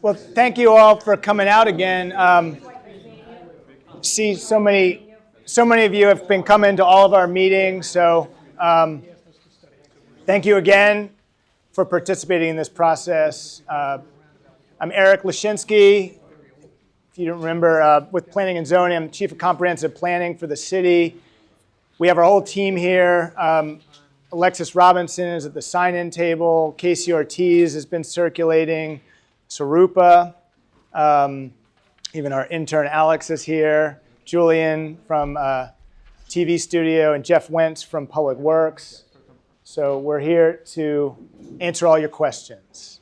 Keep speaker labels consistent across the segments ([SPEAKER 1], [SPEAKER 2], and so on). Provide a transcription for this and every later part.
[SPEAKER 1] Well, thank you all for coming out again. See, so many of you have been coming to all of our meetings, so thank you again for participating in this process. I'm Eric Lashinsky. If you don't remember, with Planning and Zoning, I'm Chief of Comprehensive Planning for the city. We have our whole team here. Alexis Robinson is at the sign-in table. Casey Ortiz has been circulating. Sarupa, even our intern Alex is here. Julian from TV Studio, and Jeff Wentz from Public Works. So we're here to answer all your questions.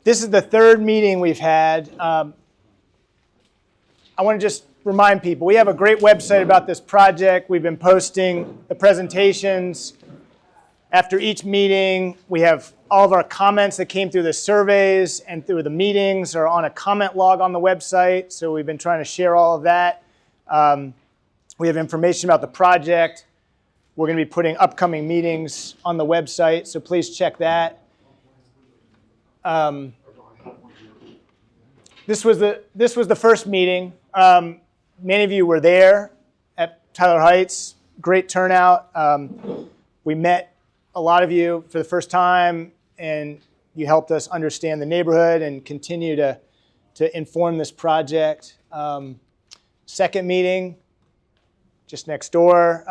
[SPEAKER 1] This is the third meeting we've had. I want to just remind people, we have a great website about this project. We've been posting the presentations. After each meeting, we have all of our comments that came through the surveys and through the meetings are on a comment log on the website. So we've been trying to share all of that. We have information about the project. We're going to be putting upcoming meetings on the website, so please check that. This was the first meeting. Many of you were there at Tyler Heights. Great turnout. We met a lot of you for the first time, and you helped us understand the neighborhood and continue to inform this project. Second meeting, just next door.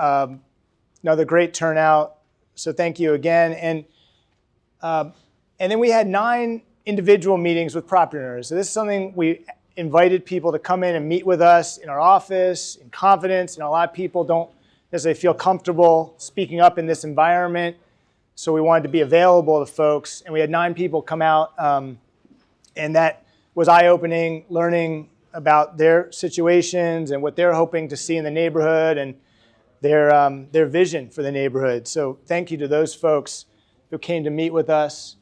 [SPEAKER 1] Another great turnout. So thank you again. And then we had 9 individual meetings with property owners. So this is something we invited people to come in and meet with us in our office in confidence. And a lot of people don't necessarily feel comfortable speaking up in this environment. So we wanted to be available to folks. And we had 9 people come out. And that was eye-opening, learning about their situations and what they're hoping to see in the neighborhood and their vision for the neighborhood. So thank you to those folks who came to meet with us.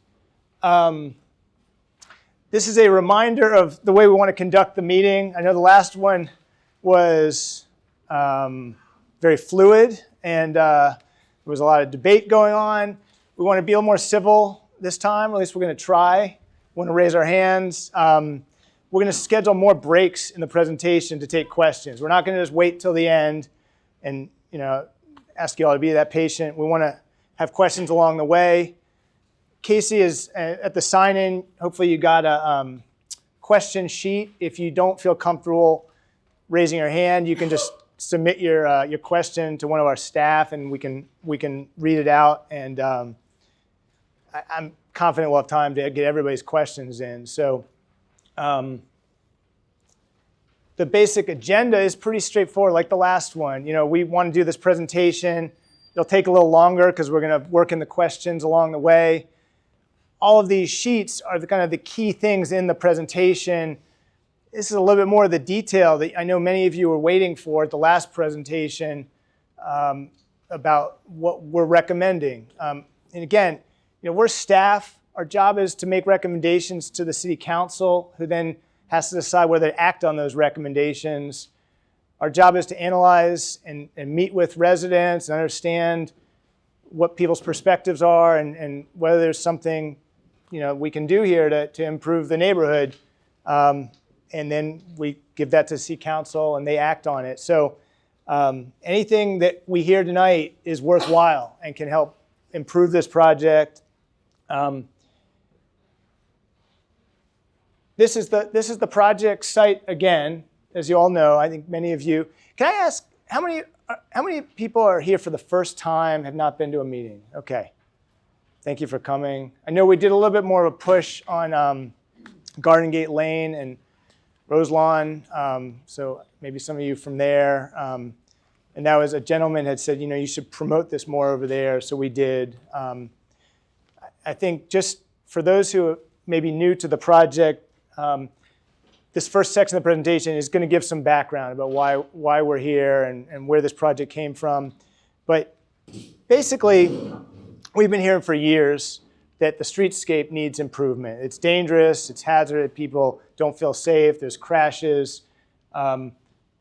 [SPEAKER 1] This is a reminder of the way we want to conduct the meeting. I know the last one was very fluid, and there was a lot of debate going on. We want to be a little more civil this time, or at least we're going to try. We want to raise our hands. We're going to schedule more breaks in the presentation to take questions. We're not going to just wait till the end and ask you all to be that patient. We want to have questions along the way. Casey is at the sign-in. Hopefully you got a question sheet. If you don't feel comfortable raising your hand, you can just submit your question to one of our staff, and we can read it out. And I'm confident we'll have time to get everybody's questions in. So the basic agenda is pretty straightforward, like the last one. We want to do this presentation. It'll take a little longer because we're going to work in the questions along the way. All of these sheets are kind of the key things in the presentation. This is a little bit more of the detail that I know many of you were waiting for at the last presentation about what we're recommending. And again, we're staff. Our job is to make recommendations to the city council, who then has to decide whether to act on those recommendations. Our job is to analyze and meet with residents and understand what people's perspectives are and whether there's something we can do here to improve the neighborhood. And then we give that to city council and they act on it. So anything that we hear tonight is worthwhile and can help improve this project. This is the project site again, as you all know. I think many of you. Can I ask how many people are here for the first time, have not been to a meeting? Okay. Thank you for coming. I know we did a little bit more of a push on Garden Gate Lane and Roselawn, so maybe some of you from there. And that was a gentleman had said, you should promote this more over there, so we did. I think just for those who may be new to the project, this first section of the presentation is going to give some background about why we're here and where this project came from. But basically, we've been hearing for years that the streetscape needs improvement. It's dangerous, it's hazardous, people don't feel safe, there's crashes.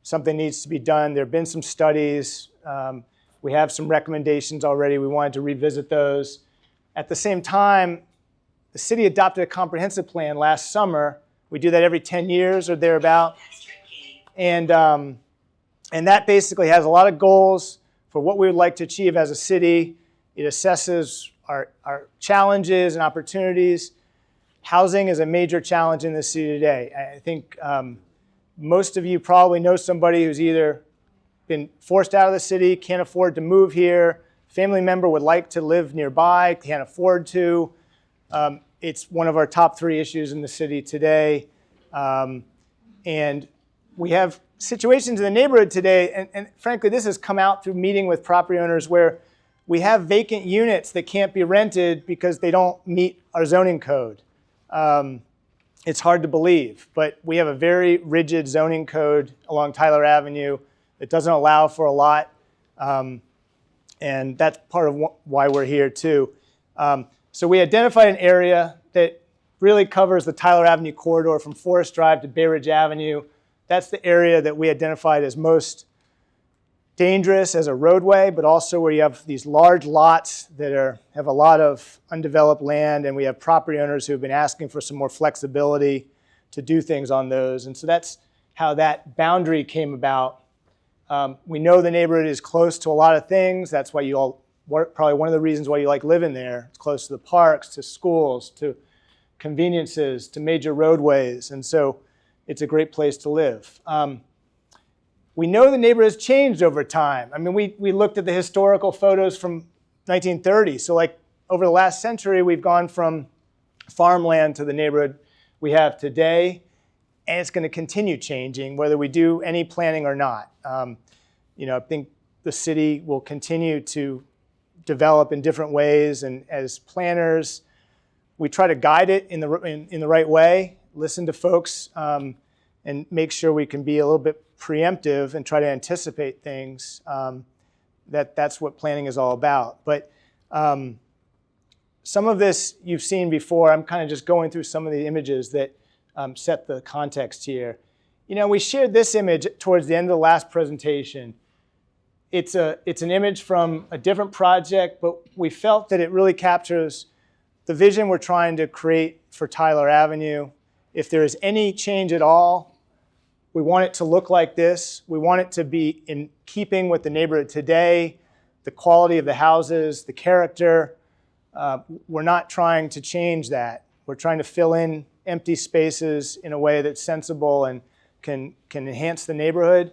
[SPEAKER 1] Something needs to be done. There have been some studies. We have some recommendations already. We wanted to revisit those. At the same time, the city adopted a comprehensive plan last summer. We do that every 10 years or thereabout. And that basically has a lot of goals for what we would like to achieve as a city. It assesses our challenges and opportunities. Housing is a major challenge in the city today. I think most of you probably know somebody who's either been forced out of the city, can't afford to move here, family member would like to live nearby, can't afford to. It's one of our top 3 issues in the city today. And we have situations in the neighborhood today, and frankly, this has come out through meeting with property owners where we have vacant units that can't be rented because they don't meet our zoning code. It's hard to believe, but we have a very rigid zoning code along Tyler Avenue that doesn't allow for a lot, and that's part of why we're here too. So we identified an area that really covers the Tyler Avenue corridor from Forest Drive to Bay Ridge Avenue. That's the area that we identified as most dangerous as a roadway, but also where you have these large lots that have a lot of undeveloped land, and we have property owners who have been asking for some more flexibility to do things on those. And so that's how that boundary came about. We know the neighborhood is close to a lot of things. That's why probably one of the reasons why you like living there. It's close to the parks, to schools, to conveniences, to major roadways. And so it's a great place to live. We know the neighborhood has changed over time. I mean, we looked at the historical photos from 1930. So like over the last century, we've gone from farmland to the neighborhood we have today. And it's going to continue changing whether we do any planning or not. I think the city will continue to develop in different ways, and as planners, we try to guide it in the right way, listen to folks, and make sure we can be a little bit preemptive and try to anticipate things. That's what planning is all about. But some of this you've seen before. I'm kind of just going through some of the images that set the context here. We shared this image towards the end of the last presentation. It's an image from a different project, but we felt that it really captures the vision we're trying to create for Tyler Avenue. If there is any change at all, we want it to look like this. We want it to be in keeping with the neighborhood today, the quality of the houses, the character. We're not trying to change that. We're trying to fill in empty spaces in a way that's sensible and can enhance the neighborhood.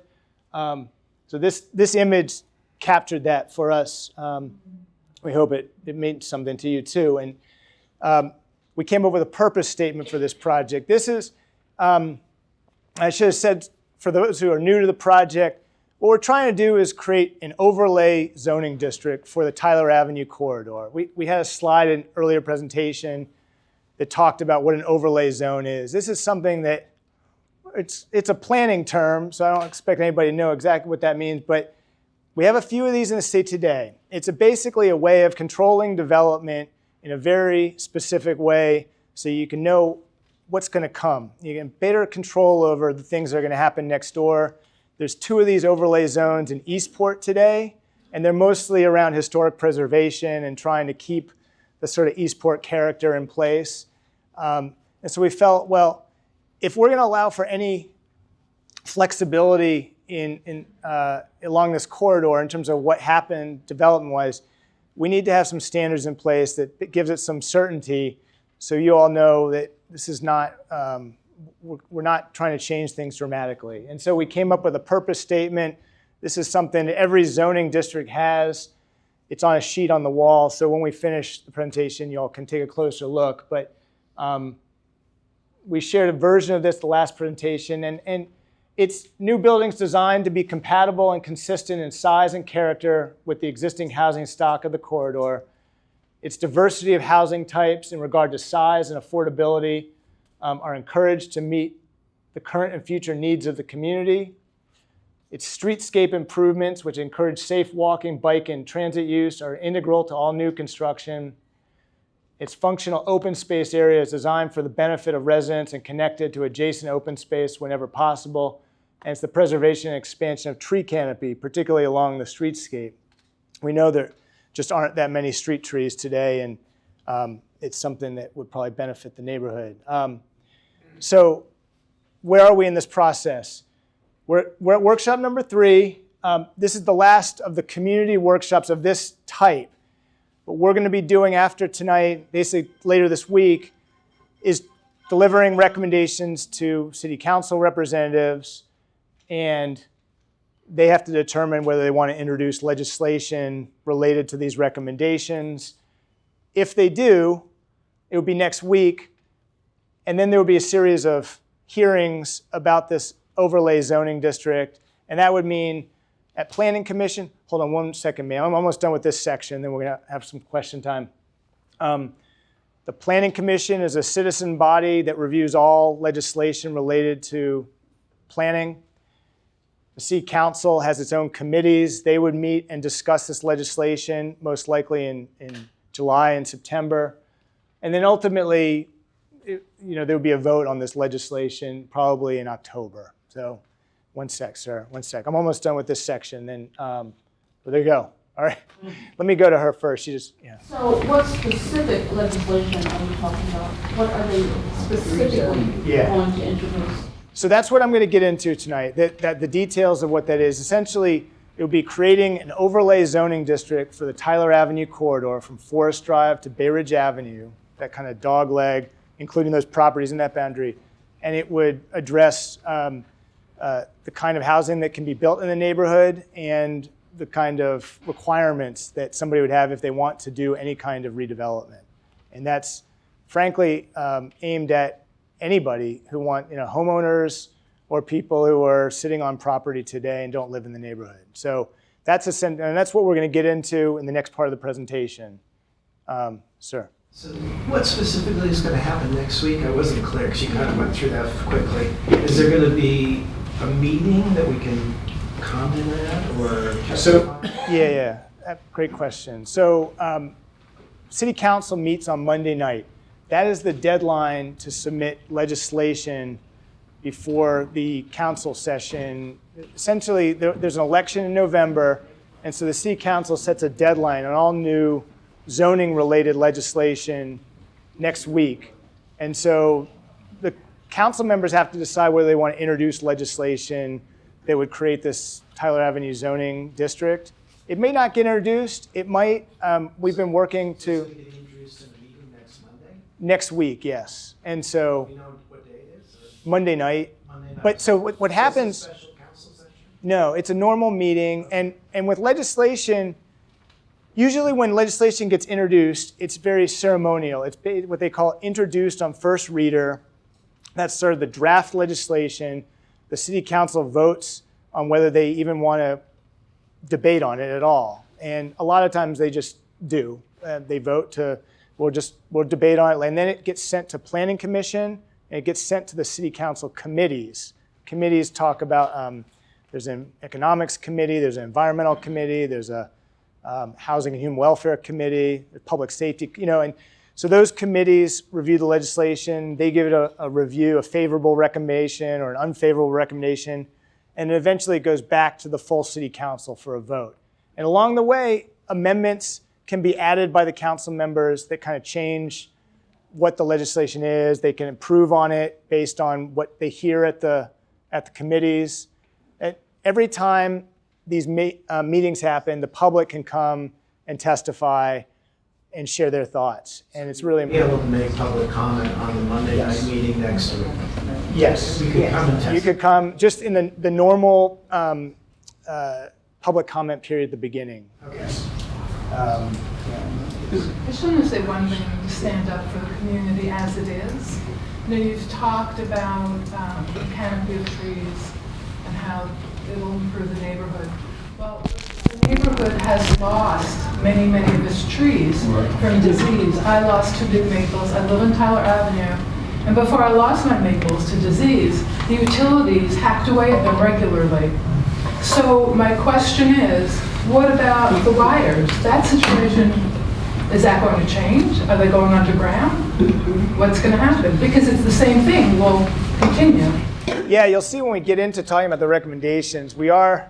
[SPEAKER 1] So this image captured that for us. We hope it means something to you too. And we came up with a purpose statement for this project. This is, I should have said, for those who are new to the project, what we're trying to do is create an overlay zoning district for the Tyler Avenue corridor. We had a slide in an earlier presentation that talked about what an overlay zone is. This is something that it's a planning term, so I don't expect anybody to know exactly what that means, but we have a few of these in the state today. It's basically a way of controlling development in a very specific way so you can know what's going to come. You can better control over the things that are going to happen next door. There's 2 of these overlay zones in Eastport today, and they're mostly around historic preservation and trying to keep the sort of Eastport character in place. And so we felt, well, if we're going to allow for any flexibility along this corridor in terms of what happened development-wise, we need to have some standards in place that gives it some certainty so you all know that this is not, we're not trying to change things dramatically. And so we came up with a purpose statement. This is something that every zoning district has. It's on a sheet on the wall, so when we finish the presentation, you all can take a closer look. But we shared a version of this the last presentation, and it's new buildings designed to be compatible and consistent in size and character with the existing housing stock of the corridor. Its diversity of housing types in regard to size and affordability are encouraged to meet the current and future needs of the community. Its streetscape improvements, which encourage safe walking, bike, and transit use, are integral to all new construction. Its functional open space area is designed for the benefit of residents and connected to adjacent open space whenever possible. And it's the preservation and expansion of tree canopy, particularly along the streetscape. We know there just aren't that many street trees today, and it's something that would probably benefit the neighborhood. So where are we in this process? We're at workshop number 3. This is the last of the community workshops of this type. What we're going to be doing after tonight, basically later this week, is delivering recommendations to city council representatives, and they have to determine whether they want to introduce legislation related to these recommendations. If they do, it would be next week, and then there would be a series of hearings about this overlay zoning district, and that would mean at Planning Commission, hold on one second, ma'am. I'm almost done with this section, then we're going to have some question time. The Planning Commission is a citizen body that reviews all legislation related to planning. The City Council has its own committees. They would meet and discuss this legislation, most likely in July and September. And then ultimately, there would be a vote on this legislation probably in October. So one sec, sir, one sec. I'm almost done with this section. Then, well, there you go. All right, let me go to her first. She just, yeah.
[SPEAKER 2] So what specific legislation are we talking about? What are they specifically going to introduce?
[SPEAKER 1] So that's what I'm going to get into tonight, that the details of what that is. Essentially, it will be creating an overlay zoning district for the Tyler Avenue corridor from Forest Drive to Bay Ridge Avenue, that kind of dog leg, including those properties in that boundary. And it would address the kind of housing that can be built in the neighborhood and the kind of requirements that somebody would have if they want to do any kind of redevelopment. And that's frankly aimed at anybody who want, homeowners or people who are sitting on property today and don't live in the neighborhood. So that's and that's what we're going to get into in the next part of the presentation. Sir.
[SPEAKER 3] So what specifically is going to happen next week? I wasn't clear because you kind of went through that quickly. Is there going to be a meeting that we can comment at or justify?
[SPEAKER 1] Yeah, great question. So City Council meets on Monday night. That is the deadline to submit legislation before the council session. Essentially, there's an election in November, and so the City Council sets a deadline on all new zoning-related legislation next week. And so the council members have to decide whether they want to introduce legislation that would create this Tyler Avenue zoning district. It may not get introduced. It might. We've been working to...
[SPEAKER 3] Get introduced in a meeting next Monday?
[SPEAKER 1] Next week, yes. And so...
[SPEAKER 3] You know what day it is?
[SPEAKER 1] Monday night.
[SPEAKER 3] Monday night.
[SPEAKER 1] But so what happens...
[SPEAKER 3] Is this a special council session?
[SPEAKER 1] No, it's a normal meeting. And with legislation, usually when legislation gets introduced, it's very ceremonial. It's what they call introduced on first reader. That's sort of the draft legislation. The City Council votes on whether they even want to debate on it at all. And a lot of times they just do. They vote to, we'll debate on it. And then it gets sent to Planning Commission, and it gets sent to the City Council committees. Committees talk about, there's an economics committee, there's an environmental committee, there's a housing and human welfare committee, public safety, and so those committees review the legislation. They give it a review, a favorable recommendation or an unfavorable recommendation, and eventually it goes back to the full City Council for a vote. And along the way, amendments can be added by the council members that kind of change what the legislation is. They can improve on it based on what they hear at the committees. Every time these meetings happen, the public can come and testify and share their thoughts. And it's really
[SPEAKER 3] Be able to make public comment on the Monday night meeting next week.
[SPEAKER 1] Yes.
[SPEAKER 3] You could come and testify.
[SPEAKER 1] You could come just in the normal public comment period at the beginning.
[SPEAKER 3] Okay.
[SPEAKER 4] I just want to say one thing to stand up for the community as it is. You've talked about the canopy of trees and how it will improve the neighborhood. Well, the neighborhood has lost many, many of its trees from disease. I lost 2 big maples. I live on Tyler Avenue. And before I lost my maples to disease, the utilities hacked away at them regularly. So my question is, what about the wires? That situation, is that going to change? Are they going underground? What's going to happen? Because it's the same thing will continue.
[SPEAKER 1] Yeah, you'll see when we get into talking about the recommendations, we are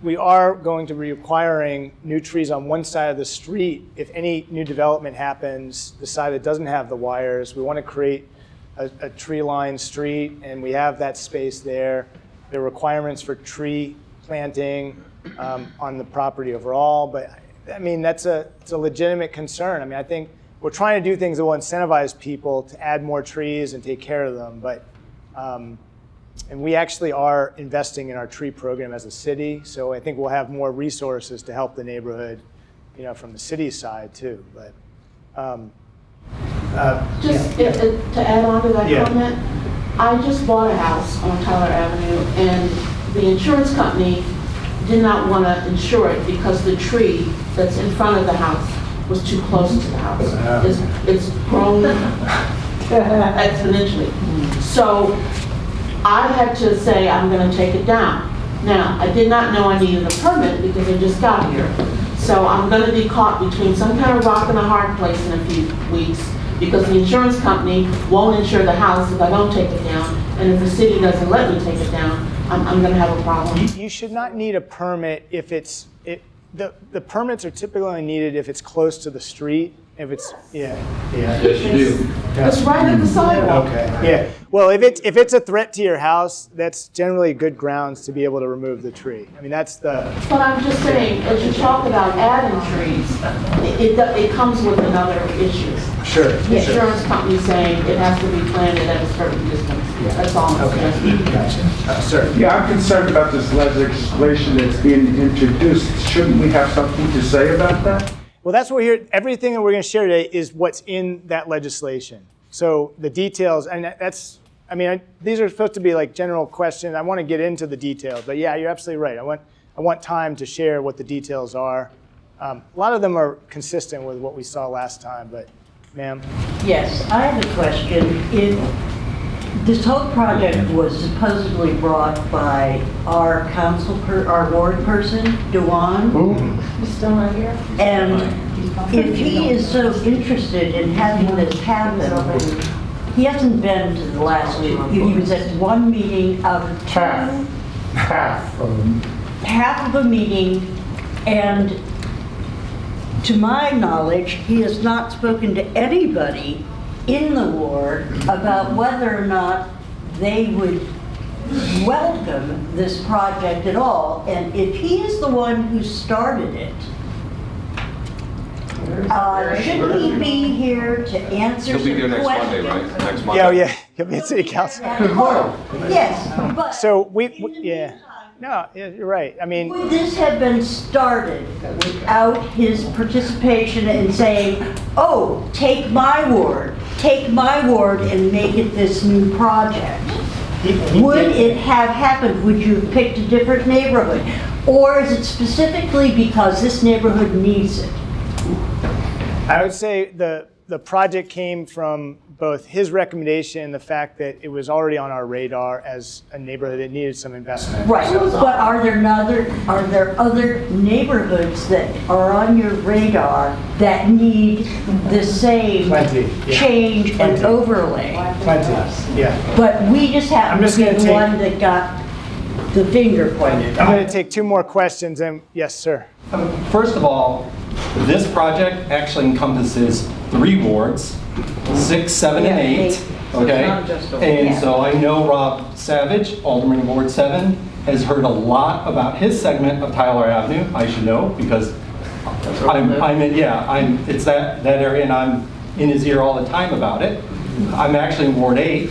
[SPEAKER 1] we are going to be requiring new trees on one side of the street. If any new development happens, the side that doesn't have the wires, we want to create a tree-lined street, and we have that space there. There are requirements for tree planting on the property overall, but I mean, it's a legitimate concern. I mean, I think we're trying to do things that will incentivize people to add more trees and take care of them, but and we actually are investing in our tree program as a city, so I think we'll have more resources to help the neighborhood, you know, from the city side too. But
[SPEAKER 2] Just to add on to that
[SPEAKER 1] Yeah.
[SPEAKER 2] comment, I just bought a house on Tyler Avenue, and the insurance company did not want to insure it because the tree that's in front of the house was too close to the house. It's grown exponentially. So I had to say, I'm going to take it down. Now, I did not know I needed a permit because I just got here. So I'm going to be caught between some kind of rock and a hard place in a few weeks, because the insurance company won't insure the house if I don't take it down, and if the city doesn't let me take it down, I'm going to have a problem.
[SPEAKER 1] you should not need a permit if the permits are typically only needed if it's close to the street. If it's, yeah.
[SPEAKER 5] Yes, you do.
[SPEAKER 2] It's right at the sidewalk.
[SPEAKER 1] Okay, yeah. Well, if it's a threat to your house, that's generally good grounds to be able to remove the tree. I mean, that's the,
[SPEAKER 2] But I'm just saying, as you talk about adding trees, it comes with another issue.
[SPEAKER 1] sure.
[SPEAKER 2] The insurance company saying it has to be planted at a certain distance. That's all I'm suggesting.
[SPEAKER 1] Gotcha. Sir.
[SPEAKER 6] Yeah, I'm concerned about this legislation that's being introduced. Shouldn't we have something to say about that?
[SPEAKER 1] Well, that's what we're here. Everything that we're going to share today is what's in that legislation. So the details, and that's, I mean, these are supposed to be like general questions. I want to get into the details, but yeah, you're absolutely right. I want time to share what the details are. A lot of them are consistent with what we saw last time, but ma'am.
[SPEAKER 7] Yes, I have a question. This whole project was supposedly brought by our our ward person, Dewan.
[SPEAKER 2] He's still right here?
[SPEAKER 7] And if he is so interested in having this happen, he hasn't been to the last week. He was at one meeting out of two.
[SPEAKER 6] Half of them.
[SPEAKER 7] Half of a meeting, and to my knowledge, he has not spoken to anybody in the ward about whether or not they would welcome this project at all. And if he is the one who started it, shouldn't he be here to answer
[SPEAKER 5] He'll be here
[SPEAKER 7] some
[SPEAKER 5] next Monday,
[SPEAKER 7] questions?
[SPEAKER 5] right? Next Monday.
[SPEAKER 1] Yeah, yeah, he'll be at city council.
[SPEAKER 7] Yes, but
[SPEAKER 1] So
[SPEAKER 7] in the
[SPEAKER 1] yeah.
[SPEAKER 7] meantime,
[SPEAKER 1] No, yeah, you're right. I mean,
[SPEAKER 7] would this have been started without his participation and saying, oh, take my ward and make it this new project?
[SPEAKER 1] he
[SPEAKER 7] Would
[SPEAKER 1] did-
[SPEAKER 7] it have happened? Would you have picked a different neighborhood? Or is it specifically because this neighborhood needs it?
[SPEAKER 1] I would say the project came from both his recommendation and the fact that it was already on our radar as a neighborhood that needed some investment.
[SPEAKER 7] Right, but are there other neighborhoods that are on your radar that need the same
[SPEAKER 1] Plenty, yeah.
[SPEAKER 7] change and
[SPEAKER 1] Plenty.
[SPEAKER 7] overlay?
[SPEAKER 1] Plenty, yeah.
[SPEAKER 7] But we just
[SPEAKER 1] I'm
[SPEAKER 7] happen
[SPEAKER 1] just
[SPEAKER 7] to be
[SPEAKER 1] gonna
[SPEAKER 7] the
[SPEAKER 1] take-
[SPEAKER 7] one that got the finger pointed.
[SPEAKER 1] I'm going to take two more questions, and yes, sir.
[SPEAKER 8] First of all, this project actually encompasses 3 wards, 6, 7, and 8. Okay? And so I know Rob Savage, Alderman of Ward 7, has heard a lot about his segment of Tyler Avenue. I should know because it's that area, and I'm in his ear all the time about it. I'm actually in Ward 8.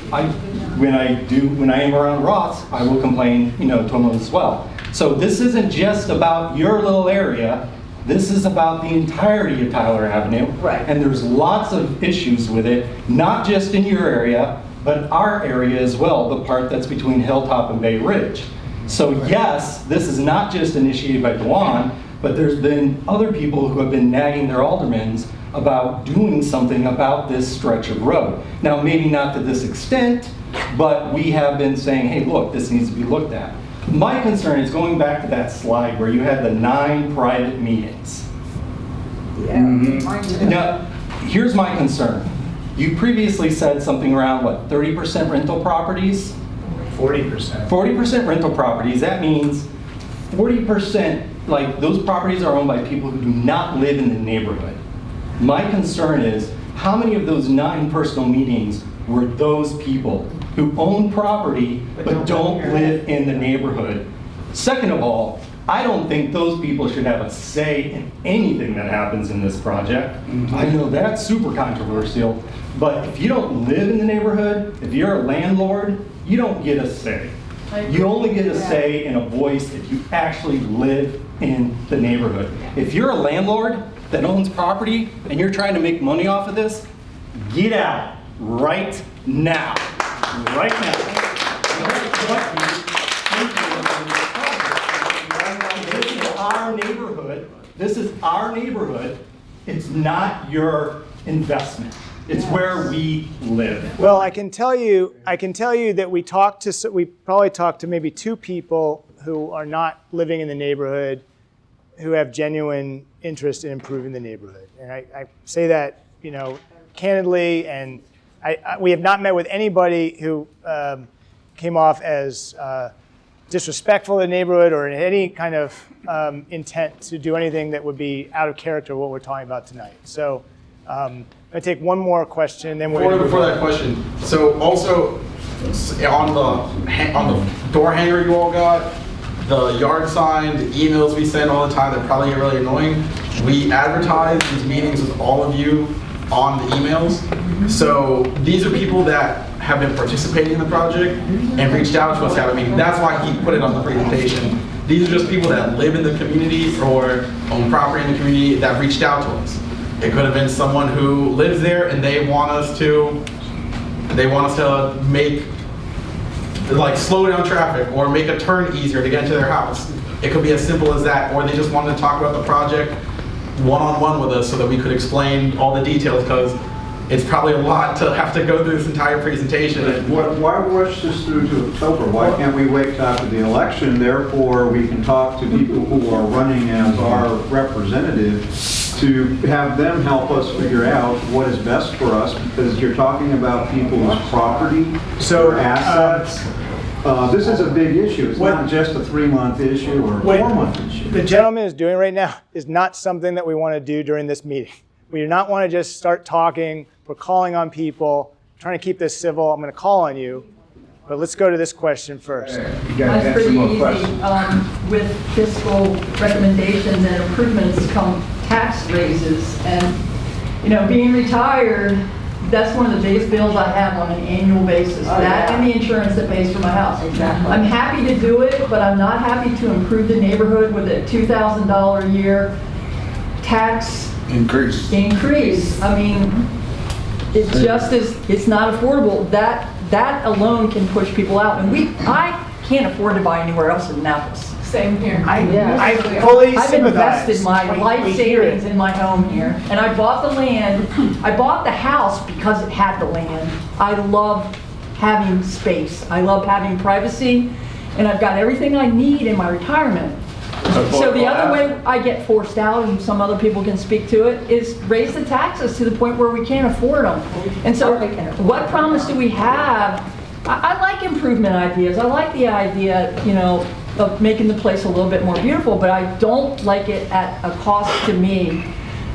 [SPEAKER 8] When I am around Ross, I will complain, to him as well. So this isn't just about your little area. This is about the entirety of Tyler Avenue.
[SPEAKER 7] Right.
[SPEAKER 8] And there's lots of issues with it, not just in your area, but our area as well, the part that's between Hilltop and Bay Ridge. So yes, this is not just initiated by Dewan, but there's been other people who have been nagging their aldermans about doing something about this stretch of road. Now, maybe not to this extent, but we have been saying, hey, look, this needs to be looked at. My concern is going back to that slide where you had the 9 private meetings. Now, here's my concern. You previously said something around, 30% rental properties?
[SPEAKER 1] 40%.
[SPEAKER 8] 40% rental properties, that means 40%, like those properties are owned by people who do not live in the neighborhood. My concern is how many of those not in personal meetings were those people who own property but don't live in the neighborhood? Second of all, I don't think those people should have a say in anything that happens in this project. I know that's super controversial, but if you don't live in the neighborhood, if you're a landlord, you don't get a say. You only get a say and a voice if you actually live in the neighborhood. If you're a landlord that owns property and you're trying to make money off of this, get out right now. Right now. This is our neighborhood. This is our neighborhood. It's not your investment. It's where we live.
[SPEAKER 1] Well, I can tell you that we probably talked to maybe 2 people who are not living in the neighborhood who have genuine interest in improving the neighborhood. And I say that, candidly, and we have not met with anybody who came off as disrespectful to the neighborhood or in any kind of intent to do anything that would be out of character what we're talking about tonight. So I'm going to take one more question, then we're
[SPEAKER 5] Before that question, so also on the door hanger you all got, the yard sign, the emails we send all the time that probably get really annoying, we advertise these meetings with all of you on the emails. So these are people that have been participating in the project and reached out to us to have a meeting. That's why he put it on the presentation. These are just people that live in the community or own property in the community that reached out to us. It could have been someone who lives there and they want us to make, like, slow down traffic or make a turn easier to get into their house. It could be as simple as that, or they just wanted to talk about the project one-on-one with us so that we could explain all the details, because it's probably a lot to have to go through this entire presentation.
[SPEAKER 9] Why rush this through to October? Why can't we wait till after the election? Therefore, we can talk to people who are running as our representative to have them help us figure out what is best for us, because you're talking about people's property, their assets. This is a big issue. It's not just a 3-month issue or a 4-month issue.
[SPEAKER 1] The gentleman is doing right now is not something that we want to do during this meeting. We do not want to just start talking. We're calling on people, trying to keep this civil. I'm going to call on you, but let's go to this question first.
[SPEAKER 6] You guys
[SPEAKER 10] That's
[SPEAKER 6] have some
[SPEAKER 10] pretty
[SPEAKER 6] more
[SPEAKER 10] easy.
[SPEAKER 6] questions.
[SPEAKER 10] With fiscal recommendations and improvements come tax raises. And, being retired, that's one of the biggest bills I have on an annual basis. That and the insurance that pays for my house.
[SPEAKER 7] Exactly.
[SPEAKER 10] I'm happy to do it, but I'm not happy to improve the neighborhood with a $2,000 a year tax
[SPEAKER 6] Increase.
[SPEAKER 10] I mean, it's not affordable. That alone can push people out. And I can't afford to buy anywhere else in Annapolis.
[SPEAKER 4] Same here.
[SPEAKER 1] I fully
[SPEAKER 10] I've
[SPEAKER 1] sympathize.
[SPEAKER 10] invested my life
[SPEAKER 1] We hear
[SPEAKER 10] savings
[SPEAKER 1] it.
[SPEAKER 10] in my home here, and I bought the land. I bought the house because it had the land. I love having space. I love having privacy, and I've got everything I need in my retirement. So the other way I get forced out, and some other people can speak to it, is raise the taxes to the point where we can't afford them. And so what promise do we have? I like improvement ideas. I like the idea, of making the place a little bit more beautiful, but I don't like it at a cost to me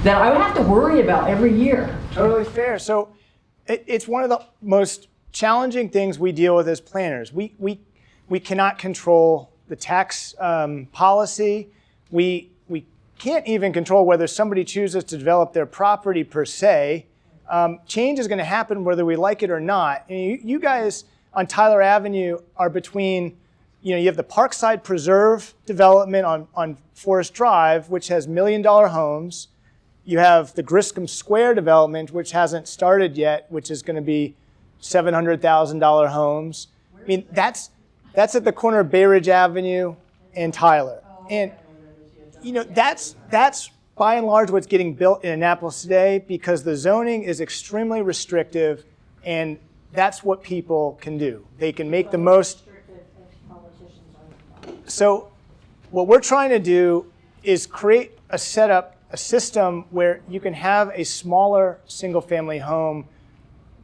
[SPEAKER 10] that I would have to worry about every year.
[SPEAKER 1] Totally fair. So it's one of the most challenging things we deal with as planners. We cannot control the tax policy. We can't even control whether somebody chooses to develop their property per se. Change is going to happen whether we like it or not. And you guys on Tyler Avenue are between, you have the Parkside Preserve development on Forest Drive, which has $1 million homes. You have the Griscom Square development, which hasn't started yet, which is going to be $700,000 homes. I mean, that's at the corner of Bay Ridge Avenue and Tyler. And, that's by and large what's getting built in Annapolis today, because the zoning is extremely restrictive, and that's what people can do. They can make the most. So what we're trying to do is create a system where you can have a smaller single-family home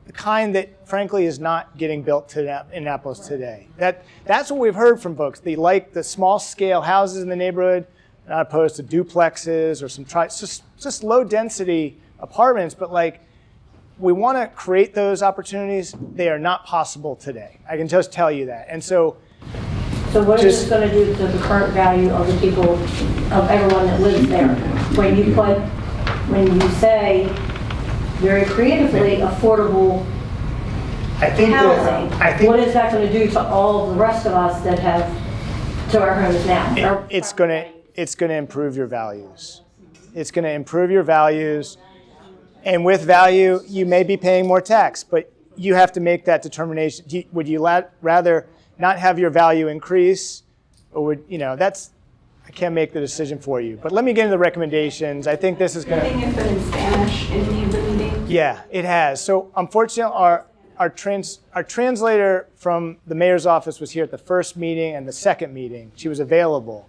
[SPEAKER 1] the kind that frankly is not getting built to Annapolis today. That's what we've heard from folks. They like the small scale houses in the neighborhood, not opposed to duplexes or just low density apartments, but like we want to create those opportunities. They are not possible today. I can just tell you that. And so
[SPEAKER 11] what is this going to do to the current value of the people, of everyone that lives there? When you say very creatively affordable housing, what is that going to do to all of the rest of us that have to our homes now?
[SPEAKER 1] It's going to improve your values. It's going to improve your values. And with value, you may be paying more tax, but you have to make that determination. Would you rather not have your value increase, or would, I can't make the decision for you. But let me get into the recommendations. I think this is going to...
[SPEAKER 11] Has been in Spanish in any of the meetings?
[SPEAKER 1] Yeah, it has. So unfortunately, our translator from the mayor's office was here at the first meeting and the second meeting. She was available.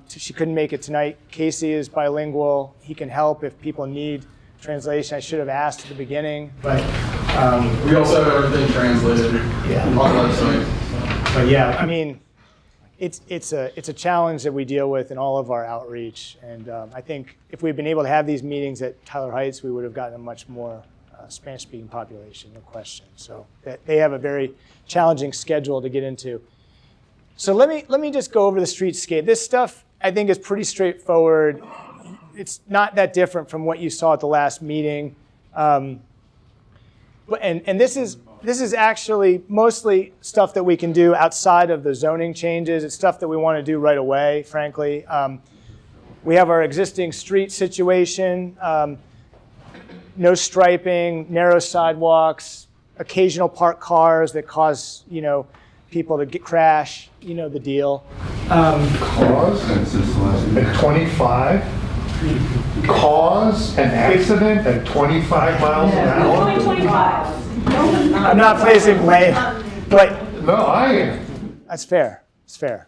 [SPEAKER 1] She couldn't make it tonight. Casey is bilingual. He can help if people need translation. I should have asked at the beginning, but
[SPEAKER 5] we also have everything translated on the website.
[SPEAKER 1] But yeah, I mean, it's a challenge that we deal with in all of our outreach, and I think if we'd been able to have these meetings at Tyler Heights, we would have gotten a much more Spanish-speaking population, no question. So they have a very challenging schedule to get into. So let me just go over the streetscape. This stuff I think is pretty straightforward. It's not that different from what you saw at the last meeting. And this is actually mostly stuff that we can do outside of the zoning changes. It's stuff that we want to do right away, frankly. We have our existing street situation, no striping, narrow sidewalks, occasional parked cars that cause people to crash. You know the deal.
[SPEAKER 12] Cause at 25. Cause an accident at 25 miles an hour.
[SPEAKER 11] 25.
[SPEAKER 1] I'm not placing blame, but
[SPEAKER 12] No, I am.
[SPEAKER 1] that's fair. It's fair.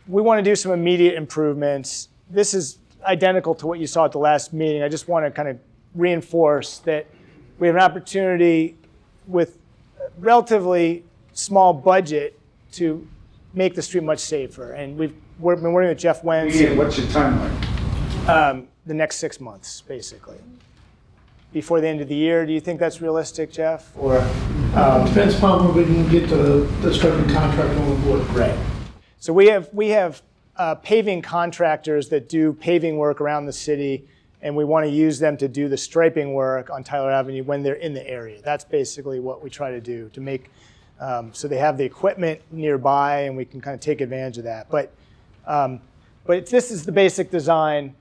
[SPEAKER 1] We want to do some immediate improvements. This is identical to what you saw at the last meeting. I just want to kind of reinforce that we have an opportunity with a relatively small budget to make the street much safer. And we've been working with Jeff Wentz.
[SPEAKER 6] What's your timeline?
[SPEAKER 1] The next 6 months, basically. Before the end of the year, do you think that's realistic, Jeff? Or
[SPEAKER 3] Depends upon when we can get the striping contract on board.
[SPEAKER 1] Right. So we have paving contractors that do paving work around the city, and we want to use them to do the striping work on Tyler Avenue when they're in the area. That's basically what we try to do to make so they have the equipment nearby, and we can kind of take advantage of that. But this is the basic design.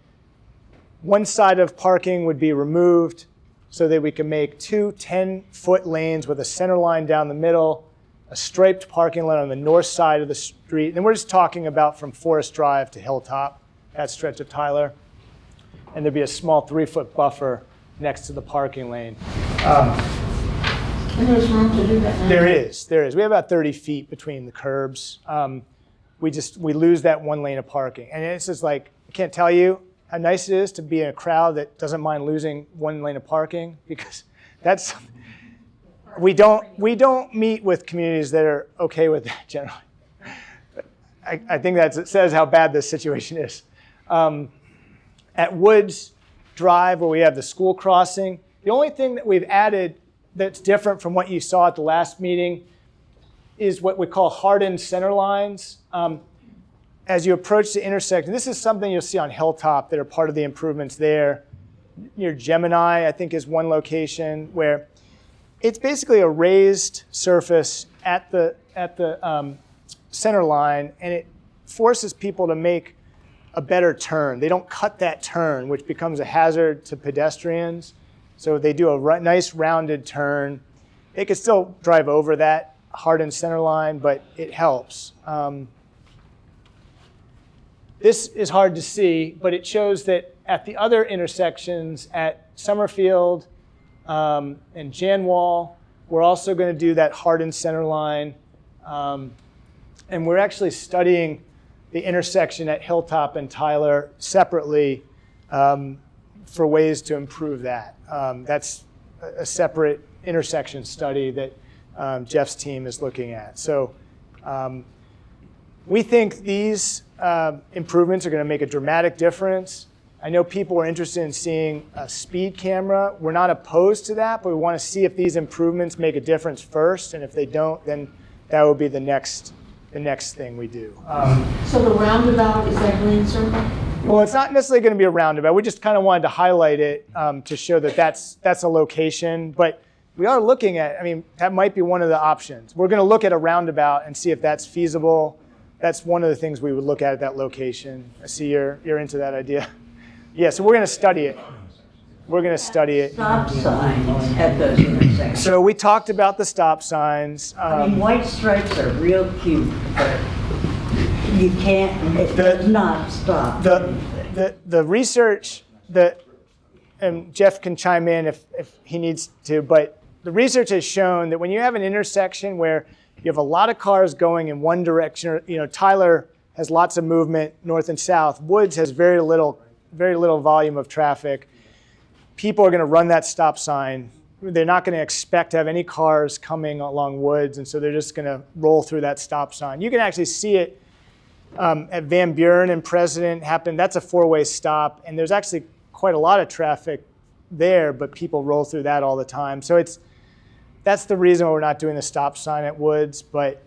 [SPEAKER 1] One side of parking would be removed so that we can make two 10-foot lanes with a center line down the middle, a striped parking lot on the north side of the street. And we're just talking about from Forest Drive to Hilltop, that stretch of Tyler. And there'd be a small 3-foot buffer next to the parking lane.
[SPEAKER 2] And there's room to do that now.
[SPEAKER 1] There is. We have about 30 feet between the curbs. We lose that one lane of parking. And it's just like, I can't tell you how nice it is to be in a crowd that doesn't mind losing one lane of parking, because that's, we don't meet with communities that are okay with that generally. I think it says how bad this situation is. At Woods Drive, where we have the school crossing, the only thing that we've added that's different from what you saw at the last meeting is what we call hardened center lines. As you approach the intersection, this is something you'll see on Hilltop that are part of the improvements there. Near Gemini, I think, is one location where it's basically a raised surface at the center line, and it forces people to make a better turn. They don't cut that turn, which becomes a hazard to pedestrians. So they do a nice rounded turn. They could still drive over that hardened center line, but it helps. This is hard to see, but it shows that at the other intersections at Summerfield and Janwall, we're also going to do that hardened center line. And we're actually studying the intersection at Hilltop and Tyler separately. for ways to improve that. That's a separate intersection study that Jeff's team is looking at. So we think these improvements are going to make a dramatic difference. I know people are interested in seeing a speed camera. We're not opposed to that, but we want to see if these improvements make a difference first, and if they don't, then that would be the next thing we do.
[SPEAKER 2] So the roundabout is that green circle?
[SPEAKER 1] Well, it's not necessarily going to be a roundabout. We just kind of wanted to highlight it to show that that's a location. But we are looking at, I mean, that might be one of the options. We're going to look at a roundabout and see if that's feasible. That's one of the things we would look at that location. I see you're into that idea. Yeah, so we're going to study it. We're going to study it.
[SPEAKER 7] Stop signs at those intersections.
[SPEAKER 1] So we talked about the stop signs.
[SPEAKER 7] I mean, white stripes are real cute, but you can't, it does not stop.
[SPEAKER 1] The research that, and Jeff can chime in if he needs to, but the research has shown that when you have an intersection where you have a lot of cars going in one direction, you know, Tyler has lots of movement north and south. Woods has very little volume of traffic. People are going to run that stop sign. They're not going to expect to have any cars coming along Woods, and so they're just going to roll through that stop sign. You can actually see it at Van Buren and President happen. That's a four-way stop, and there's actually quite a lot of traffic there, but people roll through that all the time. So that's the reason why we're not doing the stop sign at Woods. But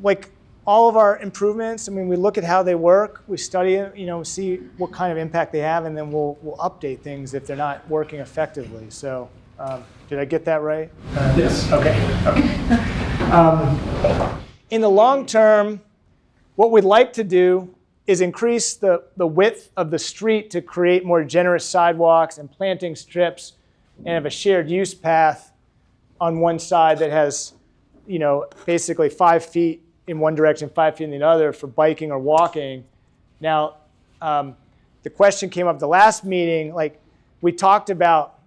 [SPEAKER 1] like all of our improvements, I mean, we look at how they work, we study it, you know, see what kind of impact they have, and then we'll update things if they're not working effectively. So did I get that right?
[SPEAKER 3] Yes.
[SPEAKER 1] Okay. In the long term, what we'd like to do is increase the width of the street to create more generous sidewalks and planting strips, and have a shared use path on one side that has, you know, basically 5 feet in one direction, 5 feet in the other for biking or walking. Now, the question came up at the last meeting, like we talked about,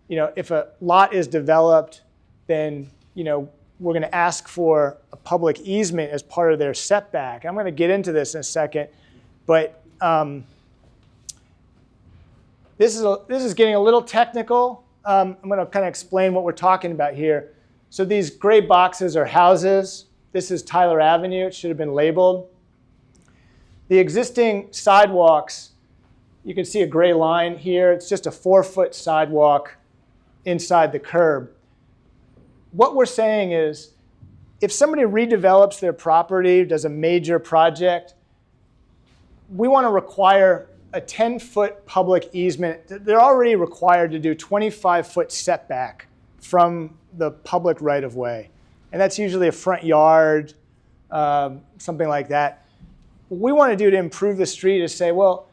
[SPEAKER 1] you know, if a lot is developed, then, you know, we're going to ask for a public easement as part of their setback. I'm going to get into this in a second, but this is getting a little technical. I'm going to kind of explain what we're talking about here. So these gray boxes are houses. This is Tyler Avenue. It should have been labeled. The existing sidewalks, you can see a gray line here. It's just a 4-foot sidewalk inside the curb. What we're saying is, if somebody redevelops their property, does a major project, we want to require a 10-foot public easement. They're already required to do 25-foot setback from the public right-of-way. And that's usually a front yard, something like that. What we want to do to improve the street is say, well,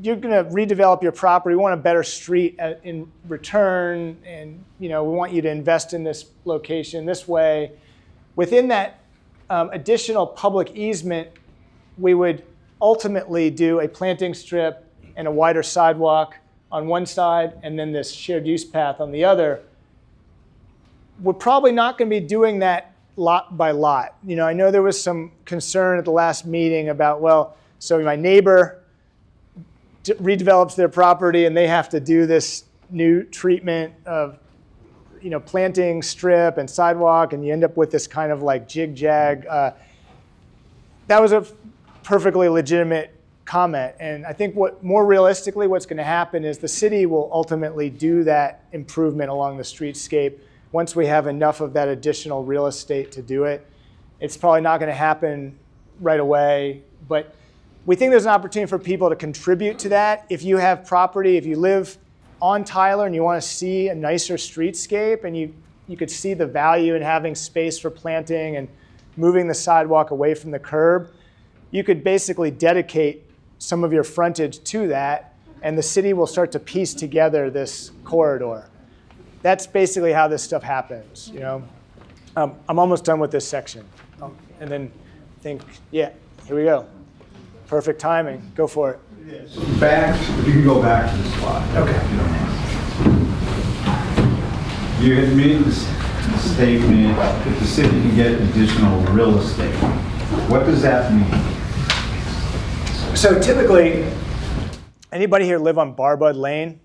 [SPEAKER 1] you're going to redevelop your property. We want a better street in return, and you know, we want you to invest in this location this way. Within that additional public easement, we would ultimately do a planting strip and a wider sidewalk on one side, and then this shared use path on the other. We're probably not going to be doing that lot by lot. You know, I know there was some concern at the last meeting about, well, so my neighbor redevelops their property and they have to do this new treatment of, you know, planting strip and sidewalk, and you end up with this kind of like jig-jag. That was a perfectly legitimate comment, and I think more realistically what's going to happen is the city will ultimately do that improvement along the streetscape once we have enough of that additional real estate to do it. It's probably not going to happen right away, but we think there's an opportunity for people to contribute to that. If you have property, if you live on Tyler and you want to see a nicer streetscape, and you could see the value in having space for planting and moving the sidewalk away from the curb, you could basically dedicate some of your frontage to that, and the city will start to piece together this corridor. That's basically how this stuff happens, you know. I'm almost done with this section. And then think, yeah, here we go. Perfect timing. Go for it.
[SPEAKER 9] If you can go back to the slide.
[SPEAKER 1] Okay.
[SPEAKER 9] If you don't mind. You had made this statement that the city can get additional real estate. What does that mean?
[SPEAKER 1] So typically, Anybody here live on Barbud Lane?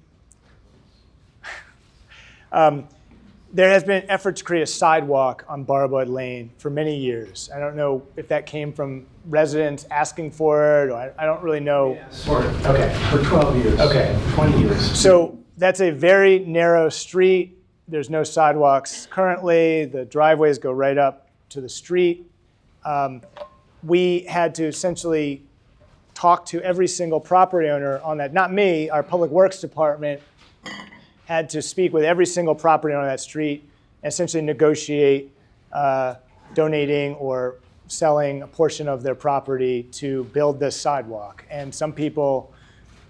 [SPEAKER 1] There has been an effort to create a sidewalk on Barbud Lane for many years. I don't know if that came from residents asking for it, or I don't really know.
[SPEAKER 3] Sort of, okay, for 12 years. Okay, 20 years.
[SPEAKER 1] So that's a very narrow street. There's no sidewalks currently. The driveways go right up to the street. We had to essentially talk to every single property owner on that. Not me, our Public Works Department had to speak with every single property owner on that street and essentially negotiate donating or selling a portion of their property to build this sidewalk. And some people,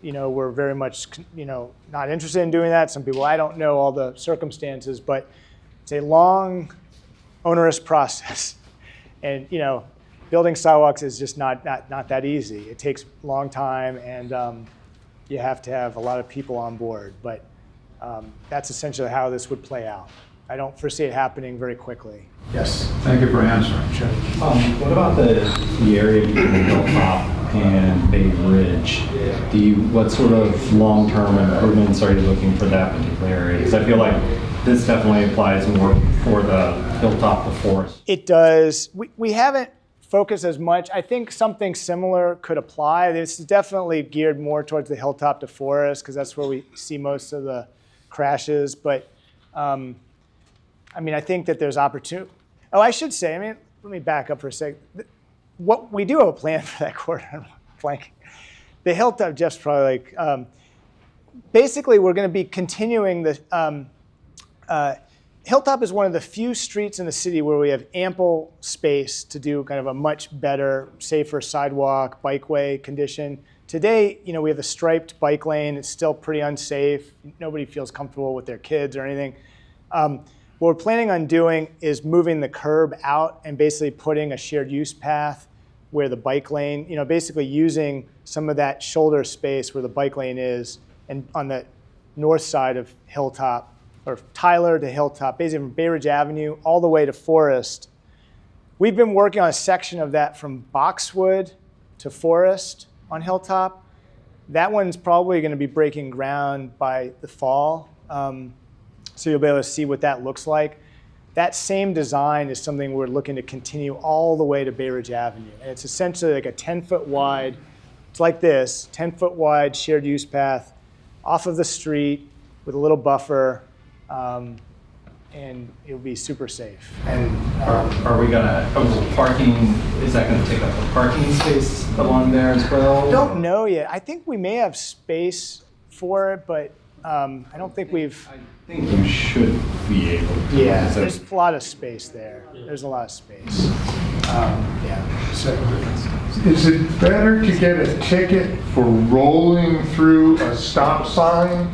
[SPEAKER 1] were very much, not interested in doing that. Some people, I don't know all the circumstances, but it's a long, onerous process. And, building sidewalks is just not that easy. It takes a long time, and you have to have a lot of people on board. But that's essentially how this would play out. I don't foresee it happening very quickly.
[SPEAKER 3] Yes.
[SPEAKER 9] Thank you for answering.
[SPEAKER 3] Sure.
[SPEAKER 8] What about the area between Hilltop and Bay Ridge? What sort of long-term improvements are you looking for that particular area? Because I feel like this definitely applies more for the Hilltop to Forest.
[SPEAKER 1] It does. We haven't focused as much. I think something similar could apply. This is definitely geared more towards the Hilltop to Forest because that's where we see most of the crashes. But I think that there's opportunity. Oh, I should say, let me back up for a second. What we do have a plan for that corridor flank. The Hilltop, Jeff's probably like, basically we're going to be continuing the, Hilltop is one of the few streets in the city where we have ample space to do kind of a much better, safer sidewalk, bikeway condition. Today, we have a striped bike lane. It's still pretty unsafe. Nobody feels comfortable with their kids or anything. What we're planning on doing is moving the curb out and basically putting a shared use path where the bike lane, basically using some of that shoulder space where the bike lane is, and on the north side of Hilltop, or Tyler to Hilltop, basically from Bay Ridge Avenue all the way to Forest. We've been working on a section of that from Boxwood to Forest on Hilltop. That one's probably going to be breaking ground by the fall. So you'll be able to see what that looks like. That same design is something we're looking to continue all the way to Bay Ridge Avenue. And it's essentially like a 10-foot wide, it's like this, 10-foot wide shared use path off of the street with a little buffer, and it'll be super safe.
[SPEAKER 8] And are we gonna, parking, is that gonna take up a parking space along there as well?
[SPEAKER 1] Don't know yet. I think we may have space for it, but I don't think we've.
[SPEAKER 8] I think you should be able to.
[SPEAKER 1] Yeah, there's a lot of space there. There's a lot of space.
[SPEAKER 12] Is it better to get a ticket for rolling through a stop sign,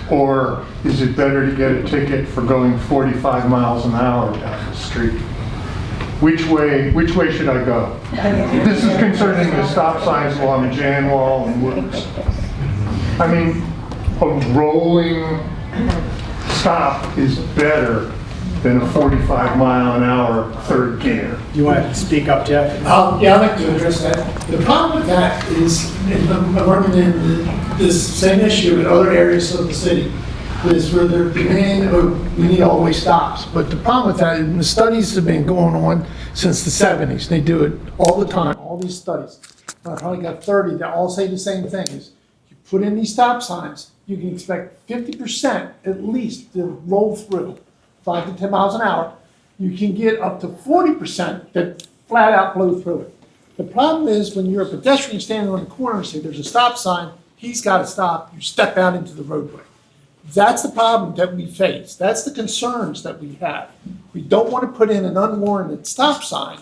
[SPEAKER 12] or is it better to get a ticket for going 45 miles an hour down the street? Which way should I go? This is concerning the stop signs along Janwall and Woods. A rolling stop is better than a 45 mile an hour third gear.
[SPEAKER 1] You want to speak up, Jeff?
[SPEAKER 13] Yeah, I'd like to address that. The problem with that is, I'm working in this same issue in other areas of the city, is where they're demanding, we need all-way stops. But the problem with that, and the studies have been going on since the 70s. They do it all the time, all these studies. I probably got 30 that all say the same thing, is you put in these stop signs, you can expect 50% at least to roll through, 5 to 10 miles an hour. You can get up to 40% that flat out blow through it. The problem is when you're a pedestrian standing on the corner and say there's a stop sign, he's got to stop, you step out into the roadway. That's the problem that we face. That's the concerns that we have. We don't want to put in an unwarranted stop sign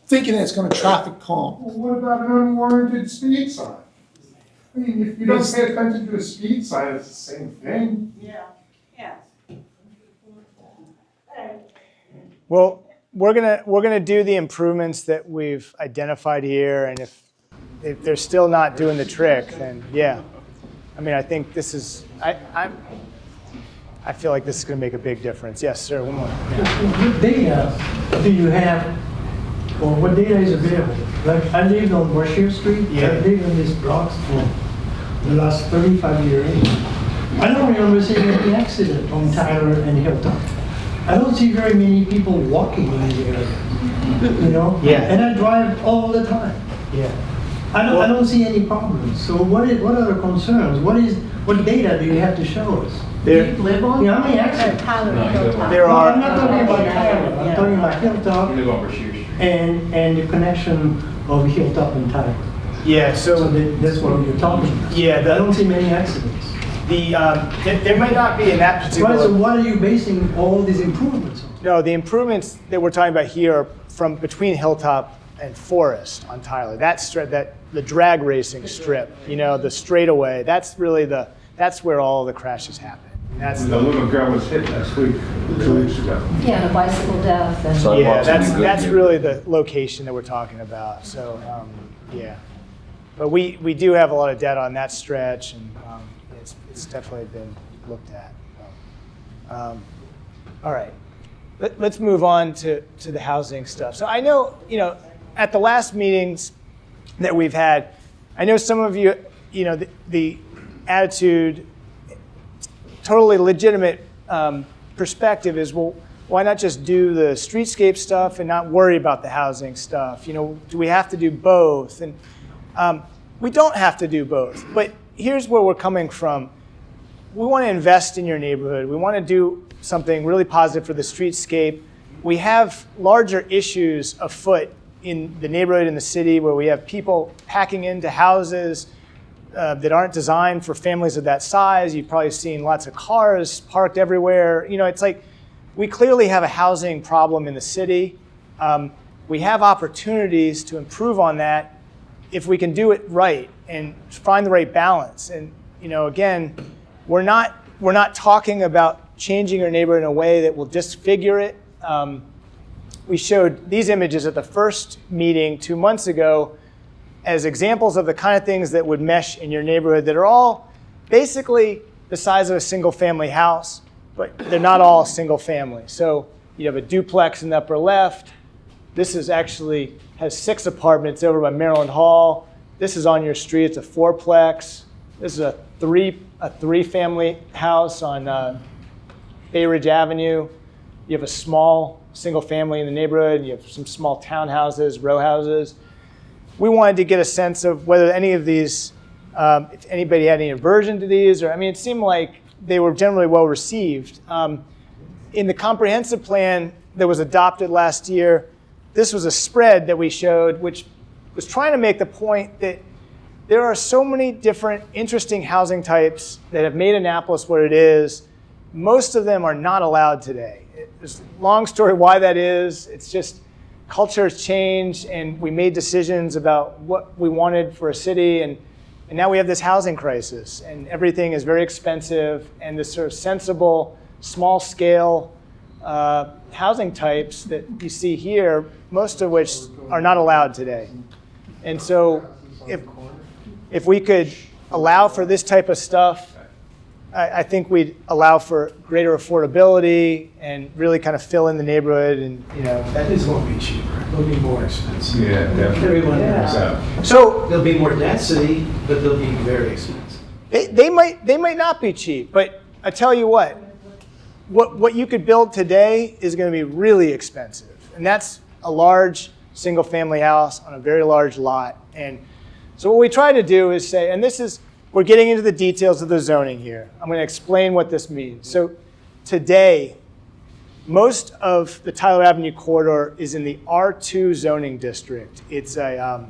[SPEAKER 13] thinking it's going to traffic calm.
[SPEAKER 12] Well, what about an unwarranted speed sign? If you don't pay attention to a speed sign, it's the same thing.
[SPEAKER 7] Yeah.
[SPEAKER 1] Well, we're gonna do the improvements that we've identified here, and if they're still not doing the trick, then yeah. I think this is I feel like this is gonna make a big difference. Yes, sir. One more. Yeah.
[SPEAKER 14] What data do you have, or what data is available? Like I live on Brashear Street.
[SPEAKER 1] Yeah.
[SPEAKER 14] I live in these blocks. the last 35 years. I don't remember seeing any accident on Tyler and Hilltop. I don't see very many people walking in the area, you know?
[SPEAKER 1] Yeah.
[SPEAKER 14] And I drive all the time.
[SPEAKER 1] Yeah.
[SPEAKER 14] I don't see any problems. So what are the concerns? What data do you have to show us?
[SPEAKER 1] There,
[SPEAKER 2] Live on?
[SPEAKER 14] Yeah, how many accidents?
[SPEAKER 1] there
[SPEAKER 14] No, I'm
[SPEAKER 1] are,
[SPEAKER 14] not talking about Tyler. I'm talking about Hilltop
[SPEAKER 8] live on Brashear Street.
[SPEAKER 14] and the connection of Hilltop and Tyler.
[SPEAKER 1] yeah,
[SPEAKER 14] So
[SPEAKER 1] so,
[SPEAKER 14] that's what you're talking about.
[SPEAKER 1] yeah,
[SPEAKER 14] I don't see many accidents.
[SPEAKER 1] there might not be in that
[SPEAKER 14] Right, so
[SPEAKER 1] particular,
[SPEAKER 14] what are you basing all these improvements on?
[SPEAKER 1] no, the improvements that we're talking about here are from between Hilltop and Forest on Tyler. The drag racing strip, you know, the straightaway, that's really that's where all the crashes happen. That's
[SPEAKER 6] The little girl was hit last week, 2 weeks ago.
[SPEAKER 11] Yeah, the bicycle death and.
[SPEAKER 1] Yeah, that's really the location that we're talking about. So, yeah. But we do have a lot of data on that stretch, and it's definitely been looked at. All right. Let's move on to the housing stuff. So I know, you know, at the last meetings that we've had, I know some of you, you know, the attitude, totally legitimate perspective is, well, why not just do the streetscape stuff and not worry about the housing stuff? You know, do we have to do both? And we don't have to do both. But here's where we're coming from. We want to invest in your neighborhood. We want to do something really positive for the streetscape. We have larger issues afoot in the neighborhood, in the city, where we have people packing into houses that aren't designed for families of that size. You've probably seen lots of cars parked everywhere. You know, it's like we clearly have a housing problem in the city. We have opportunities to improve on that if we can do it right and find the right balance. And you know, again, we're not talking about changing our neighborhood in a way that will disfigure it. We showed these images at the first meeting 2 months ago as examples of the kind of things that would mesh in your neighborhood that are all basically the size of a single family house, but they're not all single family. So you have a duplex in the upper left. This is actually has 6 apartments over by Maryland Hall. This is on your street, it's a 4-plex. This is a three family house on Bay Ridge Avenue. You have a small single family in the neighborhood. You have some small townhouses, row houses. We wanted to get a sense of whether any of these, if anybody had any aversion to these, or I mean, it seemed like they were generally well received. In the comprehensive plan that was adopted last year, this was a spread that we showed, which was trying to make the point that there are so many different interesting housing types that have made Annapolis what it is. Most of them are not allowed today. There's a long story why that is. It's just culture has changed, and we made decisions about what we wanted for a city, and now we have this housing crisis, and everything is very expensive, and this sort of sensible, small-scale housing types that you see here, most of which are not allowed today. And so if we could allow for this type of stuff, I think we'd allow for greater affordability and really kind of fill in the neighborhood, and you know.
[SPEAKER 3] That is won't be cheaper, it'll be more expensive.
[SPEAKER 6] Yeah, definitely.
[SPEAKER 3] Everyone knows that.
[SPEAKER 1] So
[SPEAKER 3] There'll be more density, but they'll be very expensive.
[SPEAKER 1] they might not be cheap, but I tell you what you could build today is going to be really expensive, and that's a large single-family house on a very large lot. And so what we try to do is say, and we're getting into the details of the zoning here. I'm going to explain what this means. So today, most of the Tyler Avenue corridor is in the R2 zoning district. It's a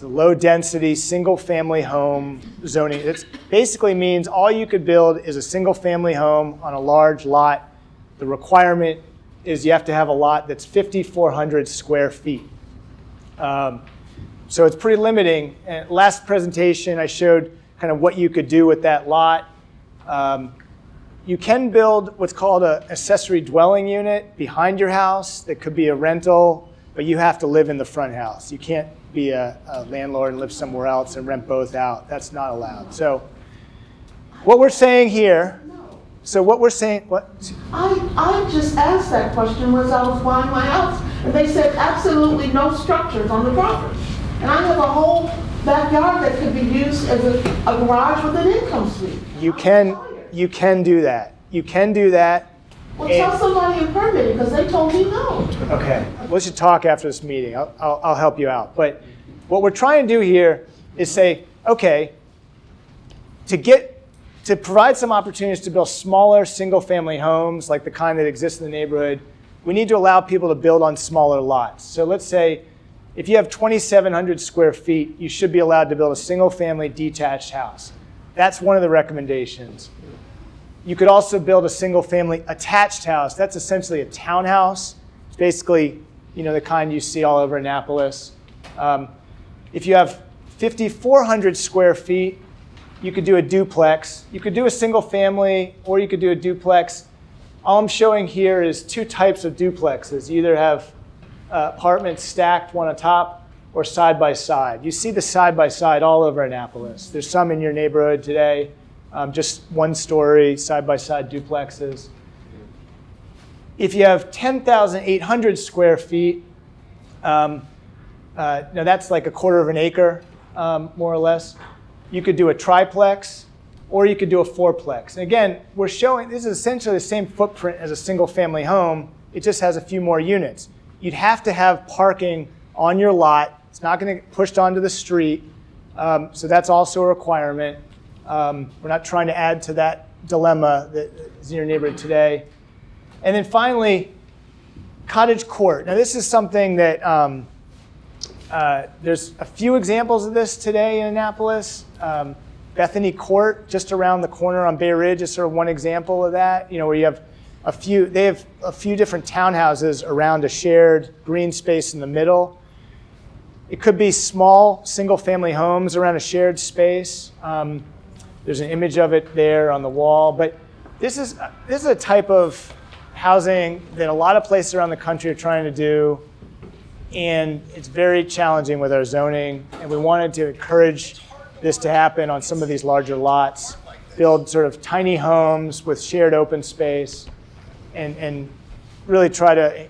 [SPEAKER 1] low-density, single-family home zoning. It basically means all you could build is a single-family home on a large lot. The requirement is you have to have a lot that's 5,400 square feet. So it's pretty limiting. And last presentation, I showed kind of what you could do with that lot. You can build what's called an accessory dwelling unit behind your house that could be a rental, but you have to live in the front house. You can't be a landlord and live somewhere else and rent both out. That's not allowed. So what we're saying here, what?
[SPEAKER 2] I just asked that question as I was buying my house, and they said absolutely no structures on the property. And I have a whole backyard that could be used as a garage with an income suite.
[SPEAKER 1] You can do that. You can do that.
[SPEAKER 2] Well, tell somebody in permitting, because they told me no.
[SPEAKER 1] Okay, we should talk after this meeting. I'll help you out. But what we're trying to do here is say, okay, to provide some opportunities to build smaller single-family homes like the kind that exists in the neighborhood, we need to allow people to build on smaller lots. So let's say if you have 2,700 square feet, you should be allowed to build a single-family detached house. That's one of the recommendations. You could also build a single-family attached house. That's essentially a townhouse. It's basically, the kind you see all over Annapolis. If you have 5,400 square feet, you could do a duplex. You could do a single-family, or you could do a duplex. All I'm showing here is two types of duplexes. You either have apartments stacked one on top or side by side. You see the side by side all over Annapolis. There's some in your neighborhood today, just one story side by side duplexes. If you have 10,800 square feet, now that's like a quarter of an acre, more or less. You could do a triplex, or you could do a fourplex. And again, we're showing this is essentially the same footprint as a single-family home. It just has a few more units. You'd have to have parking on your lot. It's not going to get pushed onto the street, so that's also a requirement. We're not trying to add to that dilemma that is in your neighborhood today. And then finally, cottage court. Now this is something that there's a few examples of this today in Annapolis. Bethany Court, just around the corner on Bay Ridge, is sort of one example of that. Where you have they have a few different townhouses around a shared green space in the middle. It could be small single-family homes around a shared space. There's an image of it there on the wall. But this is a type of housing that a lot of places around the country are trying to do. And it's very challenging with our zoning. And we wanted to encourage this to happen on some of these larger lots, build sort of tiny homes with shared open space, and really try to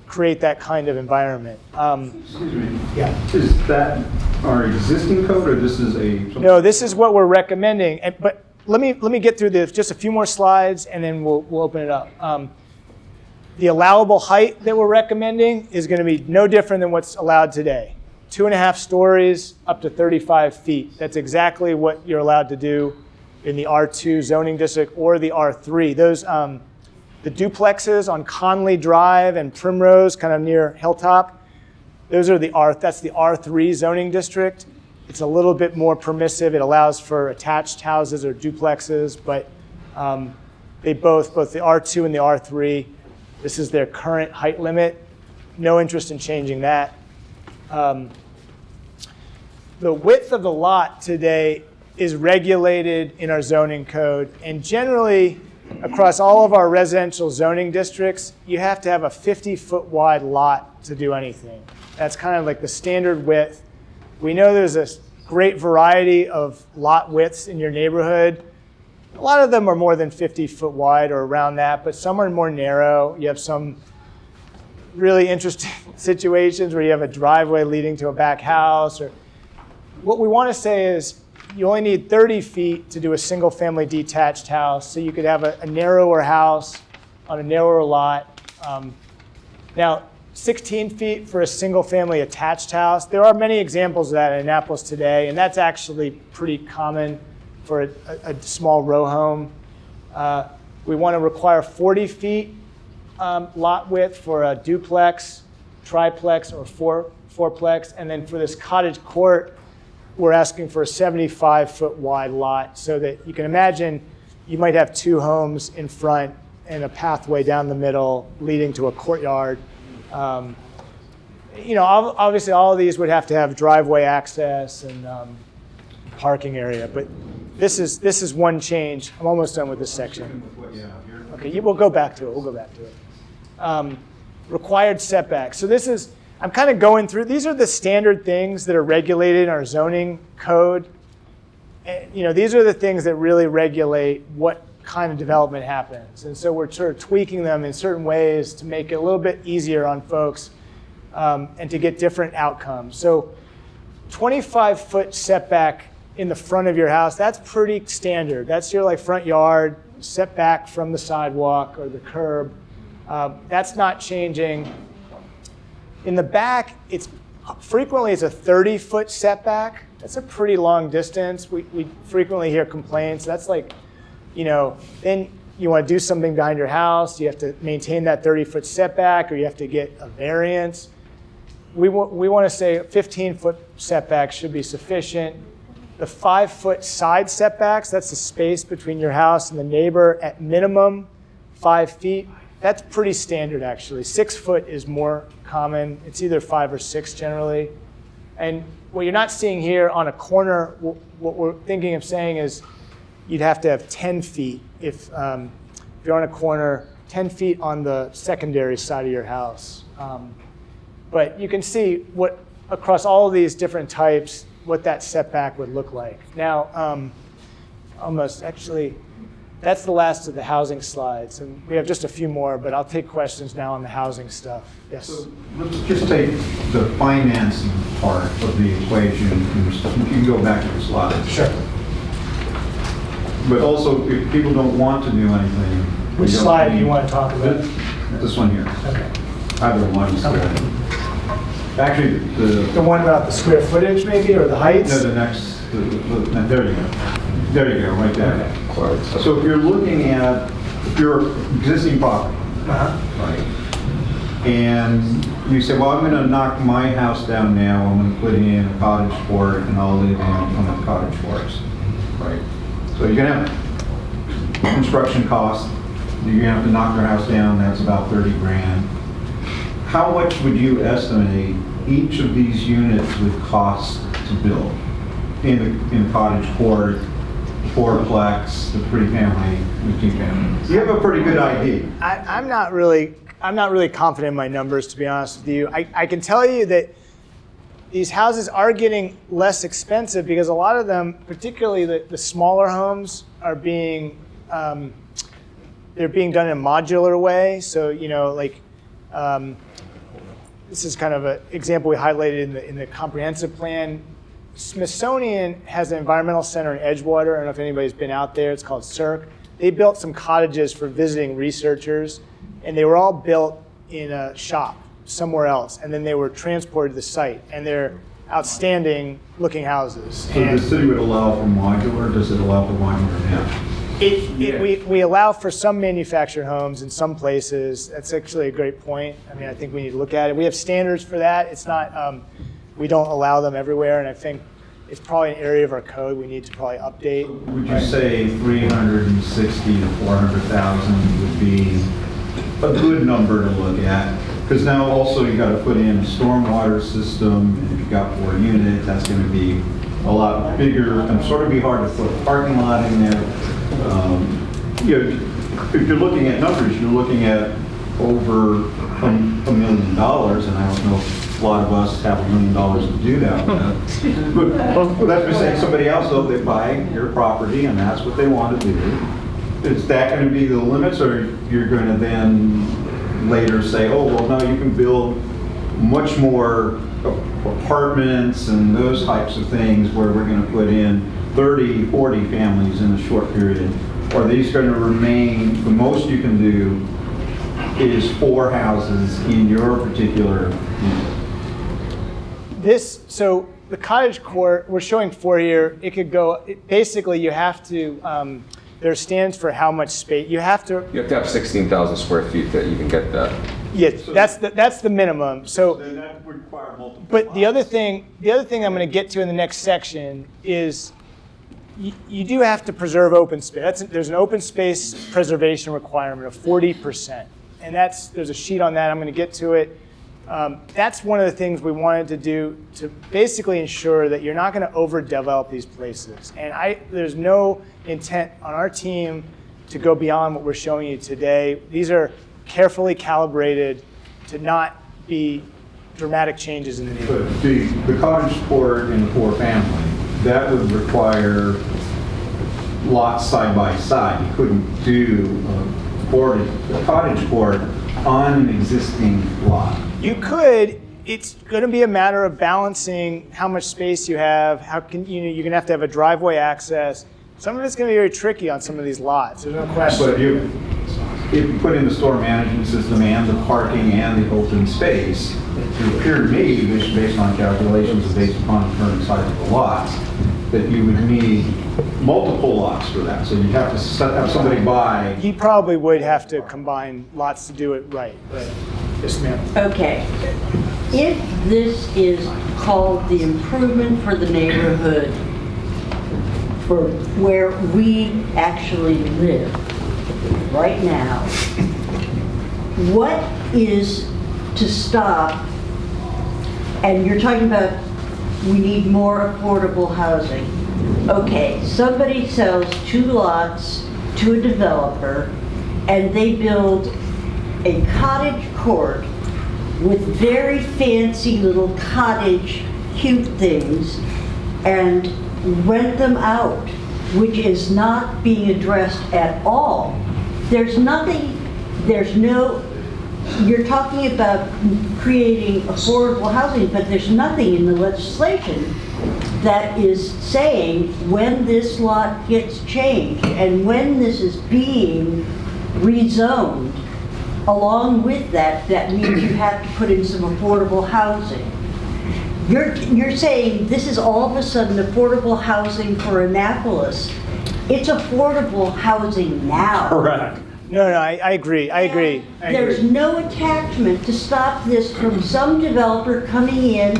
[SPEAKER 1] create that kind of environment.
[SPEAKER 9] Excuse me.
[SPEAKER 1] Yeah.
[SPEAKER 9] Is that our existing code, or this is
[SPEAKER 1] No, this is what we're recommending. But let me get through just a few more slides, and then we'll open it up. The allowable height that we're recommending is going to be no different than what's allowed today. 2.5 stories up to 35 feet. That's exactly what you're allowed to do in the R2 zoning district or the R3. Those, the duplexes on Conley Drive and Primrose, kind of near Hilltop, those are that's the R3 zoning district. It's a little bit more permissive. It allows for attached houses or duplexes, but they both the R2 and the R3, this is their current height limit. No interest in changing that. The width of the lot today is regulated in our zoning code, and generally across all of our residential zoning districts, you have to have a 50-foot wide lot to do anything. That's kind of like the standard width. We know there's a great variety of lot widths in your neighborhood. A lot of them are more than 50 foot wide or around that, but some are more narrow. You have some really interesting situations where you have a driveway leading to a back house. Or what we want to say is you only need 30 feet to do a single family detached house, so you could have a narrower house on a narrower lot. Now, 16 feet for a single family attached house. There are many examples of that in Annapolis today, and that's actually pretty common for a small row home. We want to require 40 feet lot width for a duplex, triplex, or fourplex. And then for this cottage court, we're asking for a 75-foot wide lot, so that you can imagine you might have two homes in front and a pathway down the middle leading to a courtyard. Obviously all of these would have to have driveway access and parking area, but this is one change. I'm almost done with this section. Okay, we'll go back to it. Required setbacks. So I'm kind of going through, these are the standard things that are regulated in our zoning code. These are the things that really regulate what kind of development happens. And so we're sort of tweaking them in certain ways to make it a little bit easier on folks and to get different outcomes. So 25-foot setback in the front of your house, that's pretty standard. That's your like front yard, setback from the sidewalk or the curb. That's not changing. In the back, it's a 30-foot setback. That's a pretty long distance. We frequently hear complaints. That's like, then you want to do something behind your house, you have to maintain that 30-foot setback, or you have to get a variance. We want to say a 15-foot setback should be sufficient. The 5-foot side setbacks, that's the space between your house and the neighbor, at minimum 5 feet. That's pretty standard, actually. 6 foot is more common. It's either 5 or 6 generally. And what you're not seeing here on a corner, what we're thinking of saying is you'd have to have 10 feet if you're on a corner, 10 feet on the secondary side of your house. But you can see what across all of these different types, what that setback would look like. Now, that's the last of the housing slides, and we have just a few more, but I'll take questions now on the housing stuff. Yes?
[SPEAKER 9] So let's just take the financing part of the equation. You can go back to the slide.
[SPEAKER 1] Sure.
[SPEAKER 9] But also, if people don't want to do anything.
[SPEAKER 1] Which slide do you want to talk about?
[SPEAKER 9] This one here.
[SPEAKER 1] Okay.
[SPEAKER 9] Either one is good. Actually,
[SPEAKER 1] the one about the square footage, maybe, or the heights?
[SPEAKER 9] No, the next. There you go. There you go, right there. Okay. So if you're looking at your existing property, right, and you say, well, I'm going to knock my house down now, I'm going to put in a cottage court, and I'll live in one of the cottage courts, right? So you're going to have construction costs. You're going to have to knock your house down. That's about 30 grand. How much would you estimate each of these units would cost to build in a cottage court, fourplex, the pretty family, multi-family? You have a pretty good idea.
[SPEAKER 1] I'm not really confident in my numbers, to be honest with you. I can tell you that these houses are getting less expensive because a lot of them, particularly the smaller homes, are being they're being done in a modular way. So this is kind of an example we highlighted in the comprehensive plan. Smithsonian has an environmental center in Edgewater. I don't know if anybody's been out there. It's called CERC. They built some cottages for visiting researchers, and they were all built in a shop somewhere else, and then they were transported to the site, and they're outstanding looking houses.
[SPEAKER 9] So the city would allow for modular? Does it allow for modular now?
[SPEAKER 1] We allow for some manufactured homes in some places. That's actually a great point. I mean, I think we need to look at it. We have standards for that. It's not, we don't allow them everywhere, and I think it's probably an area of our code we need to probably update.
[SPEAKER 9] Would you say 360 to 400,000 would be a good number to look at? Because now also you got to put in a stormwater system, and if you've got 4 units, that's going to be a lot bigger, and sort of be hard to put a parking lot in there. If you're looking at numbers, you're looking at over $1 million, and I don't know if a lot of us have $1 million to do that. But that's just saying somebody else, though, they buy your property, and that's what they want to do. Is that going to be the limits, or you're going to then later say, oh, well, no, you can build much more apartments and those types of things where we're going to put in 30, 40 families in a short period? Or are these going to remain, the most you can do is 4 houses in your particular unit?
[SPEAKER 1] So the cottage court, we're showing 4 here. It could go, basically you have to, there are standards for how much space, you have to
[SPEAKER 15] have 16,000 square feet that you can get that.
[SPEAKER 1] Yeah, that's the minimum. So
[SPEAKER 9] then that would require multiple.
[SPEAKER 1] But the other thing I'm going to get to in the next section is you do have to preserve open space. There's an open space preservation requirement of 40%, and there's a sheet on that. I'm going to get to it. That's one of the things we wanted to do to basically ensure that you're not going to overdevelop these places. And there's no intent on our team to go beyond what we're showing you today. These are carefully calibrated to not be dramatic changes in the neighborhood.
[SPEAKER 9] The cottage court in the 4 family, that would require lots side by side. You couldn't do a cottage court on an existing lot.
[SPEAKER 1] You could, it's going to be a matter of balancing how much space you have. How can you're going to have a driveway access. Some of it's going to be very tricky on some of these lots. There's no question.
[SPEAKER 9] But if you put in the storm management system and the parking and the open space, it would appear to me, based on calculations and based upon the current size of the lots, that you would need multiple lots for that. So you'd have to have somebody buy.
[SPEAKER 1] He probably would have to combine lots to do it right. But yes, ma'am.
[SPEAKER 7] Okay. If this is called the improvement for the neighborhood, for where we actually live right now, what is to stop, and you're talking about we need more affordable housing. Okay, somebody sells 2 lots to a developer and they build a cottage court with very fancy little cottage cute things and rent them out, which is not being addressed at all. There's nothing, you're talking about creating affordable housing, but there's nothing in the legislation that is saying when this lot gets changed and when this is being rezoned. Along with that, that means you have to put in some affordable housing. You're saying this is all of a sudden affordable housing for Annapolis. It's affordable housing now.
[SPEAKER 1] Correct. No, I agree.
[SPEAKER 7] There's no attachment to stop this from some developer coming in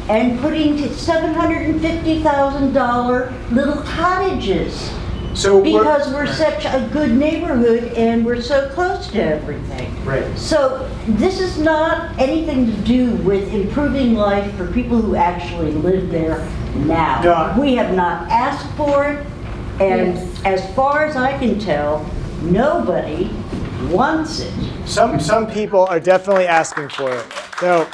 [SPEAKER 7] and putting $750,000 little cottages. Because we're such a good neighborhood and we're so close to everything.
[SPEAKER 1] Right.
[SPEAKER 7] So this is not anything to do with improving life for people who actually live there now.
[SPEAKER 1] No.
[SPEAKER 7] We have not asked for it, and as far as I can tell, nobody wants it.
[SPEAKER 1] Some people are definitely asking for it. So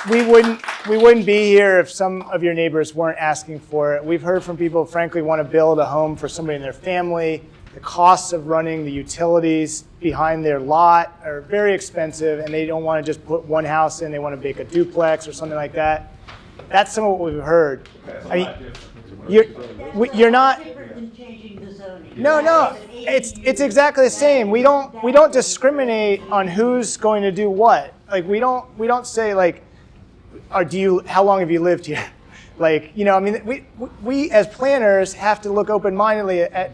[SPEAKER 1] we wouldn't be here if some of your neighbors weren't asking for it. We've heard from people who frankly want to build a home for somebody in their family. The costs of running the utilities behind their lot are very expensive, and they don't want to just put one house in. They want to make a duplex or something like that. That's some of what we've heard. I mean, you're not. No, it's exactly the same. We don't discriminate on who's going to do what. Like we don't say like, how long have you lived here? Like, I mean, we as planners have to look open-mindedly at.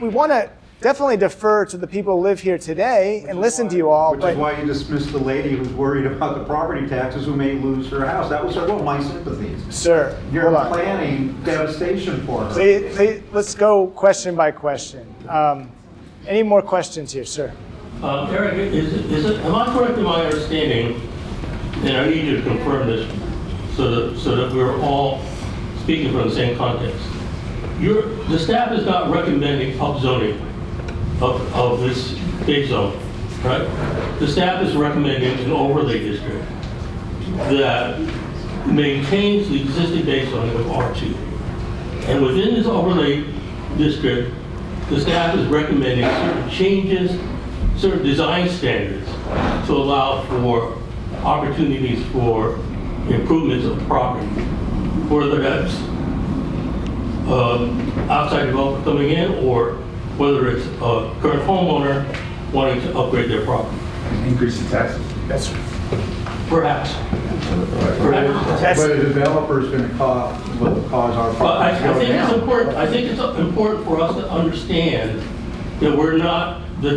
[SPEAKER 1] We want to definitely defer to the people who live here today and listen to you all.
[SPEAKER 9] Which is why you dismissed the lady who's worried about the property taxes who may lose her house. That was my sympathies.
[SPEAKER 1] Sir,
[SPEAKER 9] you're planning devastation for her.
[SPEAKER 1] Let's go question by question. Any more questions here, sir?
[SPEAKER 16] Eric, am I correct in my understanding, and I need you to confirm this so that we're all speaking from the same context. The staff is not recommending upzoning of this base zone, right? The staff is recommending an overlay district that maintains the existing base zone of R2. And within this overlay district, the staff is recommending certain changes, certain design standards to allow for opportunities for improvements of property, whether that's outside developer coming in or whether it's a current homeowner wanting to upgrade their property.
[SPEAKER 6] Increase the taxes.
[SPEAKER 1] That's right.
[SPEAKER 16] Perhaps.
[SPEAKER 9] But a developer is going to cause our property to go down.
[SPEAKER 16] I think it's important for us to understand that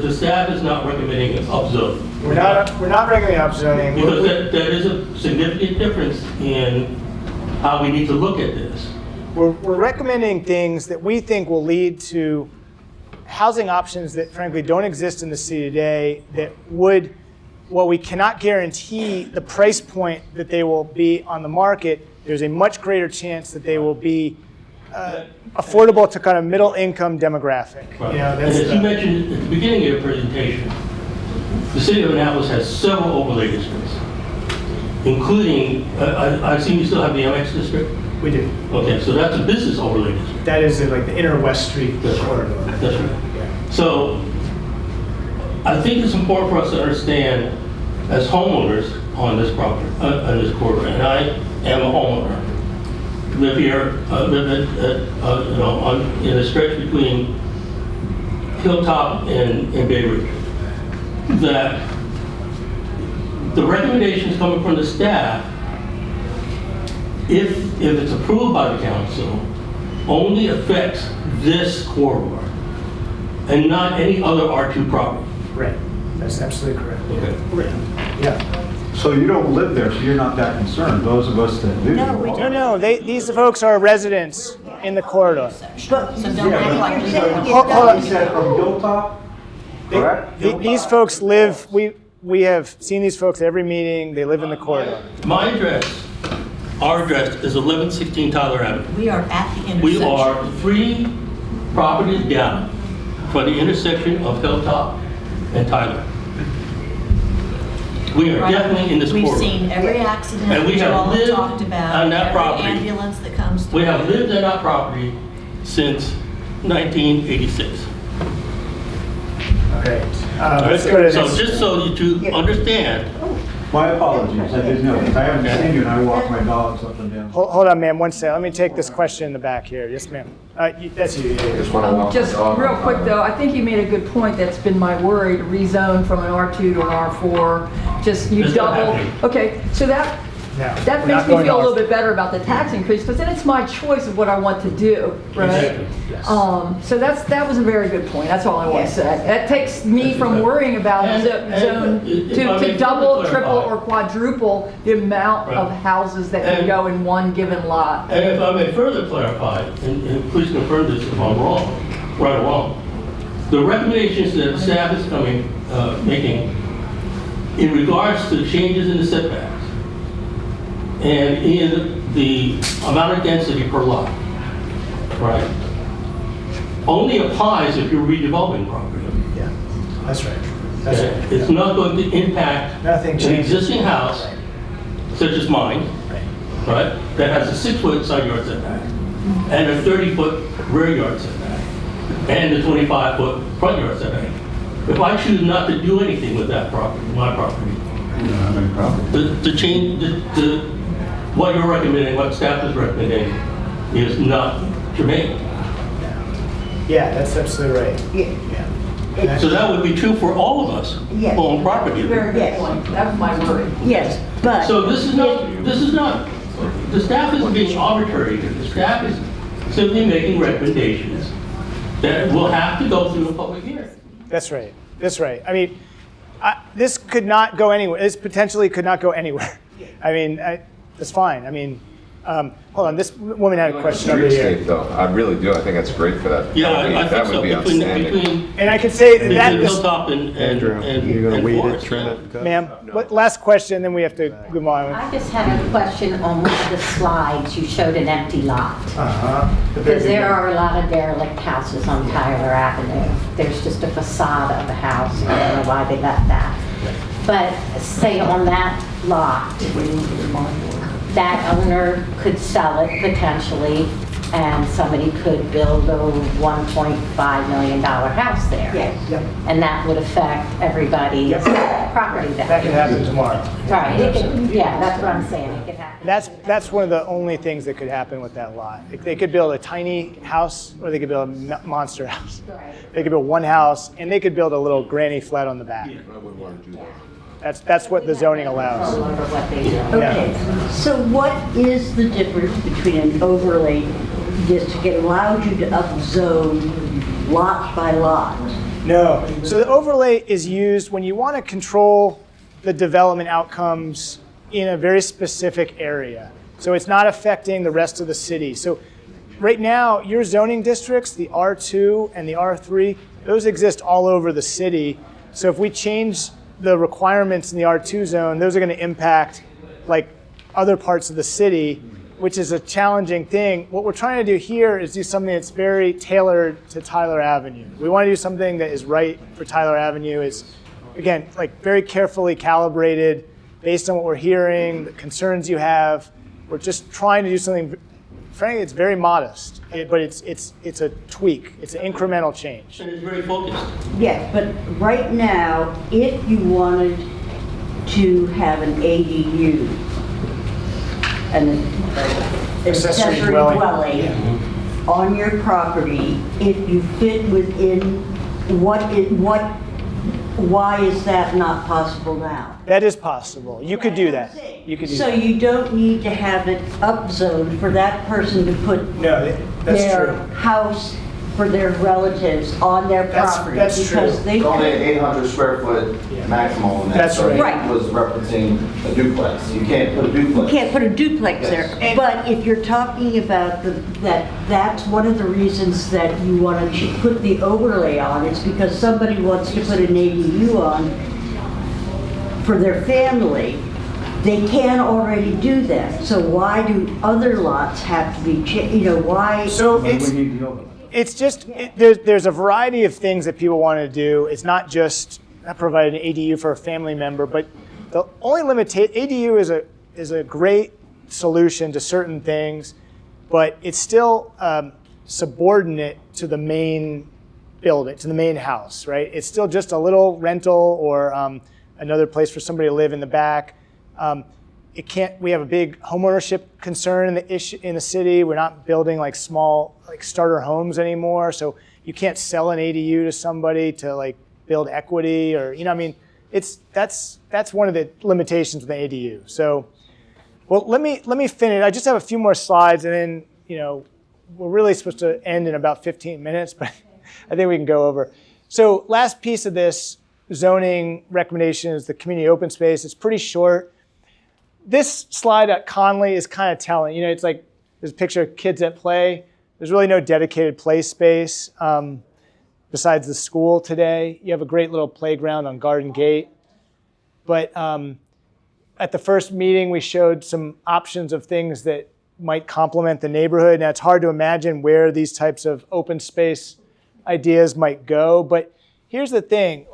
[SPEAKER 16] the staff is not recommending an upzone.
[SPEAKER 1] We're not recommending upzoning.
[SPEAKER 16] Because that is a significant difference in how we need to look at this.
[SPEAKER 1] We're recommending things that we think will lead to housing options that frankly don't exist in the city today that would, while we cannot guarantee the price point that they will be on the market, there's a much greater chance that they will be affordable to kind of middle income demographic.
[SPEAKER 16] Right. As you mentioned at the beginning of your presentation, the city of Annapolis has several overlay districts, including, I assume you still have the MX district?
[SPEAKER 1] We do.
[SPEAKER 16] Okay, so that's a business overlay district.
[SPEAKER 1] That is like the inner West Street corridor.
[SPEAKER 16] That's right. Yeah. So I think it's important for us to understand as homeowners on this property, on this corridor, and I am a homeowner. Live here, live in a stretch between Hilltop and Bay Ridge. That the recommendations coming from the staff, if it's approved by the council, only affects this corridor and not any other R2 property.
[SPEAKER 1] Right. That's absolutely correct.
[SPEAKER 16] Okay.
[SPEAKER 1] Yeah.
[SPEAKER 9] So you don't live there, so you're not that concerned. Those of us that do.
[SPEAKER 1] No, these folks are residents in the corridor.
[SPEAKER 7] But
[SPEAKER 11] So don't act like you don't.
[SPEAKER 1] Hold on.
[SPEAKER 9] You said from Hilltop, correct?
[SPEAKER 1] These folks live, we have seen these folks at every meeting, they live in the corridor.
[SPEAKER 16] My address, our address is 1116 Tyler Avenue.
[SPEAKER 11] We are at the intersection.
[SPEAKER 16] We are 3 properties down from the intersection of Hilltop and Tyler. We are definitely in this corridor.
[SPEAKER 11] We've seen every accident
[SPEAKER 16] And we
[SPEAKER 11] that you
[SPEAKER 16] have
[SPEAKER 11] all have
[SPEAKER 16] lived
[SPEAKER 11] talked about.
[SPEAKER 16] on that property.
[SPEAKER 11] Every ambulance that comes through.
[SPEAKER 16] We have lived on that property since 1986.
[SPEAKER 1] All right. Let's go to the
[SPEAKER 16] So
[SPEAKER 1] next.
[SPEAKER 16] just so you understand,
[SPEAKER 9] My apologies, I didn't know, because I haven't seen you and I walk my dogs up and down.
[SPEAKER 1] Hold on, ma'am, one second. Let me take this question in the back here. Yes, ma'am. That's you.
[SPEAKER 15] Just want to walk my
[SPEAKER 10] Just
[SPEAKER 15] dog.
[SPEAKER 10] real quick though, I think you made a good point. That's been my worry, to rezone from an R2 to an R4. Just you
[SPEAKER 16] It's not
[SPEAKER 10] double.
[SPEAKER 16] happening.
[SPEAKER 10] Okay, so that
[SPEAKER 1] No, we're
[SPEAKER 10] makes
[SPEAKER 1] not
[SPEAKER 10] me
[SPEAKER 1] going
[SPEAKER 10] feel a
[SPEAKER 1] off.
[SPEAKER 10] little bit better about the tax increase, because then it's my choice of what I want to do, right?
[SPEAKER 16] Exactly,
[SPEAKER 1] yes.
[SPEAKER 10] So that was a very good point. That's all I want to say. That takes me from worrying about
[SPEAKER 16] And-
[SPEAKER 10] zone
[SPEAKER 16] if I may
[SPEAKER 10] to double,
[SPEAKER 16] further
[SPEAKER 10] triple,
[SPEAKER 16] clarify.
[SPEAKER 10] or quadruple the amount
[SPEAKER 16] Right.
[SPEAKER 10] of houses that can
[SPEAKER 16] And-
[SPEAKER 10] go in one given lot.
[SPEAKER 16] and if I may further clarify, and please confirm this if I'm wrong, right or wrong, the recommendations that staff is making in regards to changes in the setbacks and in the amount of density per lot, right, only applies if you're redeveloping property.
[SPEAKER 1] Yeah, that's right. That's
[SPEAKER 16] Okay?
[SPEAKER 1] right.
[SPEAKER 16] It's not going to impact
[SPEAKER 1] Nothing
[SPEAKER 16] an
[SPEAKER 1] changes.
[SPEAKER 16] existing house, such as mine,
[SPEAKER 1] Right.
[SPEAKER 16] right, that has a 6-foot side yard setback and a 30-foot rear yard setback and a 25-foot front yard setback. If I choose not to do anything with that property, my property, the change, what you're recommending, what staff is recommending, is not germane.
[SPEAKER 1] Yeah, that's absolutely right.
[SPEAKER 7] Yeah.
[SPEAKER 16] So that would be true for all of us
[SPEAKER 7] Yes.
[SPEAKER 16] who own property.
[SPEAKER 10] Very good point. That's my worry.
[SPEAKER 7] Yes, but.
[SPEAKER 16] So this is not, the staff isn't being arbitrary here. The staff is simply making recommendations that will have to go through a public hearing.
[SPEAKER 1] That's right. That's right. I mean, this could not go anywhere. This potentially could not go anywhere. I mean, that's fine. I mean, hold on. This woman had a question over here.
[SPEAKER 15] Streetscape, though, I really do. I think that's great for that.
[SPEAKER 16] Yeah,
[SPEAKER 15] That would be-
[SPEAKER 16] I think
[SPEAKER 15] that
[SPEAKER 16] so.
[SPEAKER 15] would be outstanding.
[SPEAKER 16] Between
[SPEAKER 1] And I can say that,
[SPEAKER 16] between Hilltop and Forest, yeah.
[SPEAKER 1] ma'am. Last question, then we have to move on.
[SPEAKER 11] I just had a question on one of the slides. You showed an empty lot.
[SPEAKER 1] Uh-huh.
[SPEAKER 11] Because there are a lot of derelict houses on Tyler Avenue. There's just a facade of a house. I don't know why they left that. But say on that lot, that owner could sell it potentially, and somebody could build a $1.5 million house there.
[SPEAKER 7] Yes.
[SPEAKER 11] And that would affect everybody's property
[SPEAKER 1] That
[SPEAKER 11] value.
[SPEAKER 1] could happen tomorrow.
[SPEAKER 11] Right, yeah, that's what I'm saying, it could happen.
[SPEAKER 1] That's one of the only things that could happen with that lot. They could build a tiny house, or they could build a monster house.
[SPEAKER 11] Right.
[SPEAKER 1] They could build one house, and they could build a little granny flat on the back. That's what the zoning allows.
[SPEAKER 11] Over what they do.
[SPEAKER 7] Okay, so what is the difference between an overlay district? It allows you to upzone lot by lot.
[SPEAKER 1] No. So the overlay is used when you want to control the development outcomes in a very specific area. So it's not affecting the rest of the city. So right now, your zoning districts, the R2 and the R3, those exist all over the city. So if we change the requirements in the R2 zone, those are going to impact like other parts of the city, which is a challenging thing. What we're trying to do here is do something that's very tailored to Tyler Avenue. We want to do something that is right for Tyler Avenue. Is again, like very carefully calibrated based on what we're hearing, the concerns you have. We're just trying to do something, frankly, it's very modest, but it's a tweak. It's an incremental change.
[SPEAKER 16] And it's very focused.
[SPEAKER 7] Yes, but right now, if you wanted to have an ADU, an accessory dwelling on your property if you fit within why is that not possible now?
[SPEAKER 1] That is possible. You could do that. You could do
[SPEAKER 7] So
[SPEAKER 1] that.
[SPEAKER 7] you don't need to have it upzoned for that person to put
[SPEAKER 1] No, that's
[SPEAKER 7] their
[SPEAKER 1] true.
[SPEAKER 7] house for their relatives on their property.
[SPEAKER 1] that's
[SPEAKER 7] because
[SPEAKER 1] true.
[SPEAKER 7] they
[SPEAKER 17] It's only
[SPEAKER 7] could-
[SPEAKER 17] 800 square foot maximum, and
[SPEAKER 1] That's
[SPEAKER 17] that's
[SPEAKER 1] right.
[SPEAKER 7] Right.
[SPEAKER 17] was referencing a duplex. You can't put a duplex.
[SPEAKER 7] You can't put a duplex there.
[SPEAKER 17] Yes.
[SPEAKER 7] But if you're talking about that's one of the reasons that you want to put the overlay on, is because somebody wants to put an ADU on for their family. They can already do that. So why do other lots have to be, why?
[SPEAKER 1] So
[SPEAKER 6] We
[SPEAKER 1] it's,
[SPEAKER 6] need the overlay.
[SPEAKER 1] it's just, there's a variety of things that people want to do. It's not just provide an ADU for a family member, but the only ADU is a great solution to certain things, but it's still subordinate to the main building, to the main house, right? It's still just a little rental or another place for somebody to live in the back. We have a big homeownership concern in the city. We're not building like small starter homes anymore, so you can't sell an ADU to somebody to like build equity or that's one of the limitations with the ADU. So, well, let me finish. I just have a few more slides, and then we're really supposed to end in about 15 minutes, but I think we can go over. So, last piece of this zoning recommendation is the community open space. It's pretty short. This slide at Conley is kind of telling. It's like there's a picture of kids at play. There's really no dedicated play space besides the school today. You have a great little playground on Garden Gate. But at the first meeting, we showed some options of things that might complement the neighborhood. Now, it's hard to imagine where these types of open space ideas might go. But here's the thing.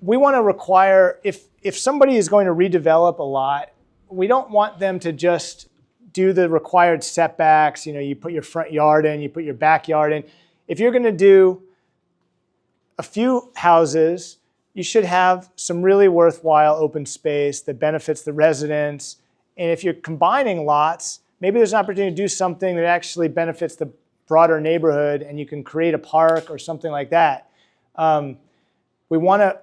[SPEAKER 1] We want to require, if somebody is going to redevelop a lot, we don't want them to just do the required setbacks. You put your front yard in, you put your backyard in. If you're going to do a few houses, you should have some really worthwhile open space that benefits the residents. And if you're combining lots, maybe there's an opportunity to do something that actually benefits the broader neighborhood, and you can create a park or something like that. We want to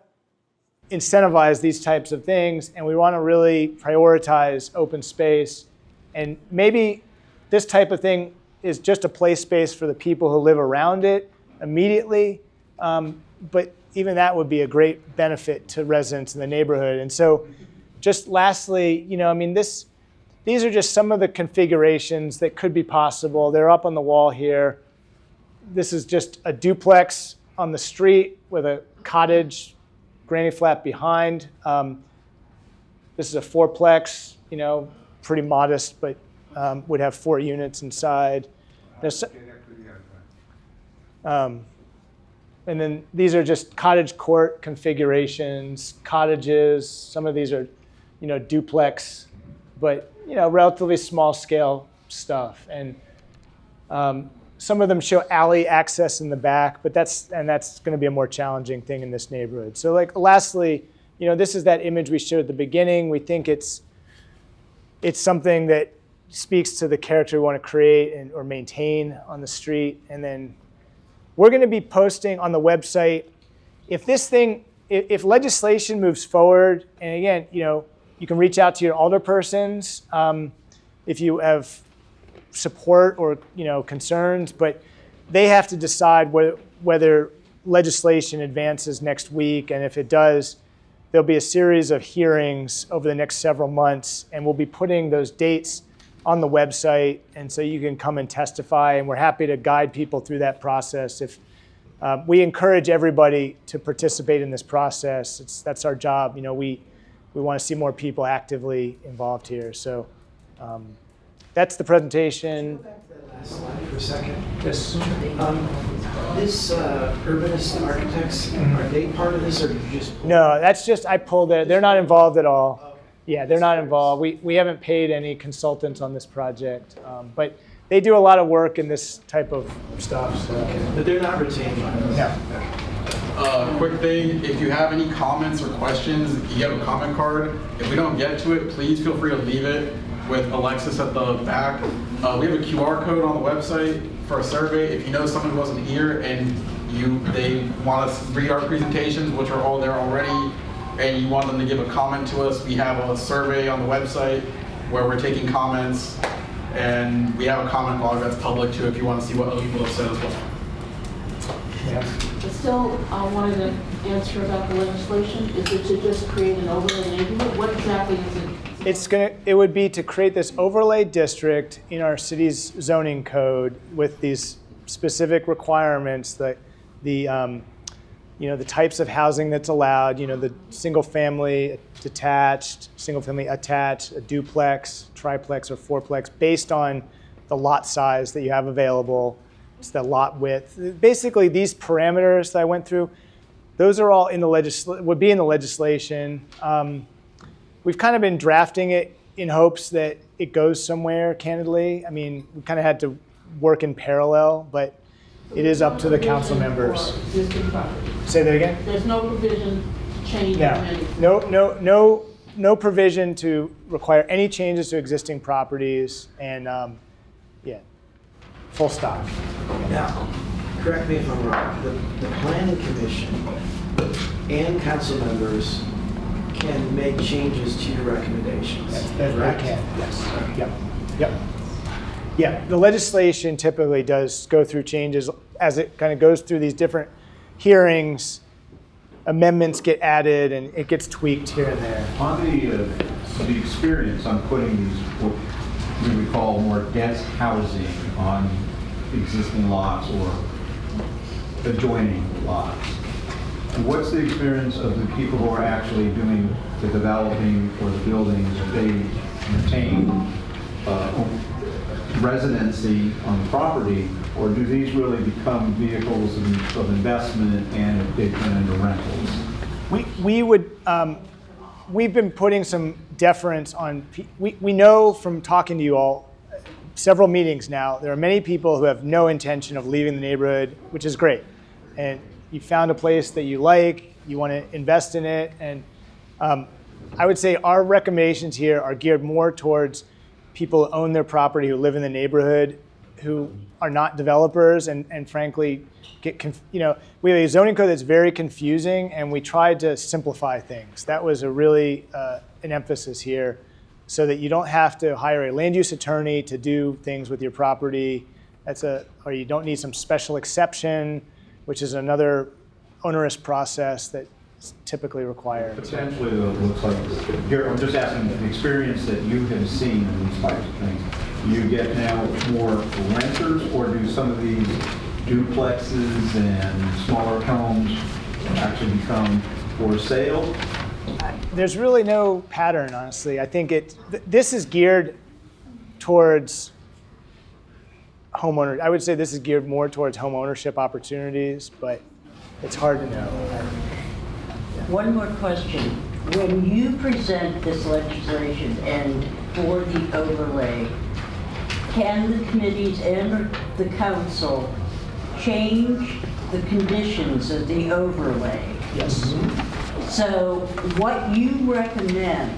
[SPEAKER 1] incentivize these types of things, and we want to really prioritize open space. And maybe this type of thing is just a play space for the people who live around it immediately, but even that would be a great benefit to residents in the neighborhood. And so just lastly, these are just some of the configurations that could be possible. They're up on the wall here. This is just a duplex on the street with a cottage granny flat behind. This is a fourplex, pretty modest, but would have 4 units inside. And then these are just cottage court configurations, cottages. Some of these are, duplex, but relatively small scale stuff. And some of them show alley access in the back, but that's going to be a more challenging thing in this neighborhood. So lastly, this is that image we showed at the beginning. We think it's something that speaks to the character we want to create or maintain on the street. And then we're going to be posting on the website. If legislation moves forward, and again, you can reach out to your alderpersons if you have support or concerns, but they have to decide whether legislation advances next week, and if it does, there'll be a series of hearings over the next several months, and we'll be putting those dates on the website, and so you can come and testify, and we're happy to guide people through that process. If we encourage everybody to participate in this process, that's our job. We want to see more people actively involved here. So that's the presentation.
[SPEAKER 3] Go back to that last slide for a second.
[SPEAKER 1] Yes.
[SPEAKER 3] This urbanist architects, are they part of this, or did you just?
[SPEAKER 1] No, that's just, I pulled it. They're not involved at all. Yeah, they're not involved. We haven't paid any consultants on this project, but they do a lot of work in this type of stuff. So.
[SPEAKER 3] Okay. But they're not retained by us?
[SPEAKER 1] No.
[SPEAKER 5] Quick thing, if you have any comments or questions, you have a comment card. If we don't get to it, please feel free to leave it with Alexis at the back. We have a QR code on the website for a survey. If you know someone who wasn't here and they want us to read our presentations, which are all there already, and you want them to give a comment to us, we have a survey on the website where we're taking comments, and we have a comment log that's public too if you want to see what other people have said as well.
[SPEAKER 2] But still, I wanted to answer about the legislation. Is it to just create an overlay neighborhood? What exactly is it?
[SPEAKER 1] It would be to create this overlay district in our city's zoning code with these specific requirements that the types of housing that's allowed, the single family attached, a duplex, triplex, or fourplex, based on the lot size that you have available. It's the lot width. Basically, these parameters that I went through, those are all in the would be in the legislation. We've kind of been drafting it in hopes that it goes somewhere, candidly. I mean, we kind of had to work in parallel, but it is up to the council members. Say that again?
[SPEAKER 2] There's no provision to change
[SPEAKER 1] No provision to require any changes to existing properties, and full stop.
[SPEAKER 3] Now, correct me if I'm wrong, the planning commission and council members can make changes to your recommendations.
[SPEAKER 1] They can, yes. Yep. Yeah, the legislation typically does go through changes as it kind of goes through these different hearings. Amendments get added and it gets tweaked here and there.
[SPEAKER 9] On the experience on putting these, what we would call more dense housing on existing lots or adjoining lots, what's the experience of the people who are actually doing the developing or the buildings? If they retain residency on the property, or do these really become vehicles of investment and they turn into rentals?
[SPEAKER 1] We've been putting some deference on, we know from talking to you all, several meetings now, there are many people who have no intention of leaving the neighborhood, which is great. And you found a place that you like, you want to invest in it, and I would say our recommendations here are geared more towards people who own their property, who live in the neighborhood, who are not developers, and frankly, we have a zoning code that's very confusing, and we tried to simplify things. That was a really an emphasis here, so that you don't have to hire a land use attorney to do things with your property. Or you don't need some special exception, which is another onerous process that's typically required.
[SPEAKER 9] Potentially, though, it looks like, I'm just asking the experience that you have seen in these types of things. You get now more renters, or do some of these duplexes and smaller homes actually become for sale?
[SPEAKER 1] There's really no pattern, honestly. I think this is geared towards homeowners. I would say this is geared more towards home ownership opportunities, but it's hard to know.
[SPEAKER 7] One more question. When you present this legislation and for the overlay, can the committees and the council change the conditions of the overlay?
[SPEAKER 1] Yes.
[SPEAKER 7] So what you recommend,